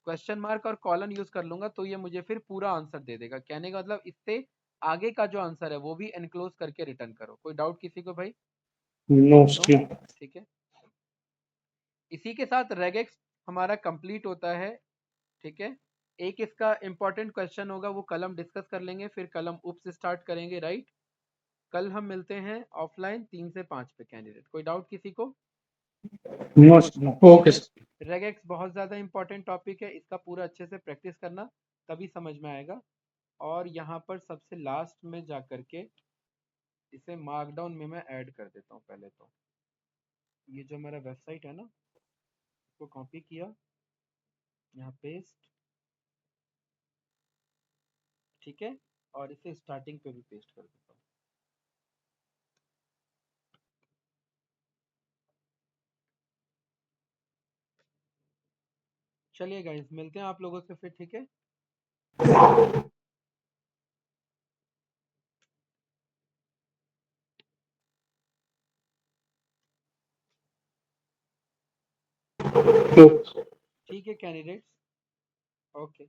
क्वेश्चन मार्क और कॉलन यूज कर लूंगा तो ये मुझे फिर पूरा आंसर दे देगा। कहने का मतलब इससे आगे का जो आंसर है वो भी एनक्लोज करके रिटर्न करो। कोई डाउट किसी को भाई? नो। ठीक है, इसी के साथ रेगेक्स हमारा कंप्लीट होता है। ठीक है, एक इसका इंपॉर्टेंट क्वेश्चन होगा वो कल हम डिस्कस कर लेंगे, फिर कल हम उप से स्टार्ट करेंगे, राइट। कल हम मिलते हैं ऑफलाइन 3 से 5 पे कैंडिडेट। कोई डाउट किसी को? No okay sir. रेगेक्स बहुत ज़्यादा इंपॉर्टेंट टॉपिक है, इसका पूरा अच्छे से प्रैक्टिस करना तभी समझ में आएगा। और यहाँ पर सबसे लास्ट में जा करके इसे मार्कडाउन में मैं ऐड कर देता हूँ। पहले तो ये जो हमारा वेबसाइट है ना इसको कॉपी किया, यहाँ पेस्ट, ठीक है, और इसे स्टार्टिंग पे भी पेस्ट कर देता हूँ। चलिए गाइस मिलते हैं आप लोगों से फिर, ठीक है। ठीक है कैंडिडेट्स, ओके।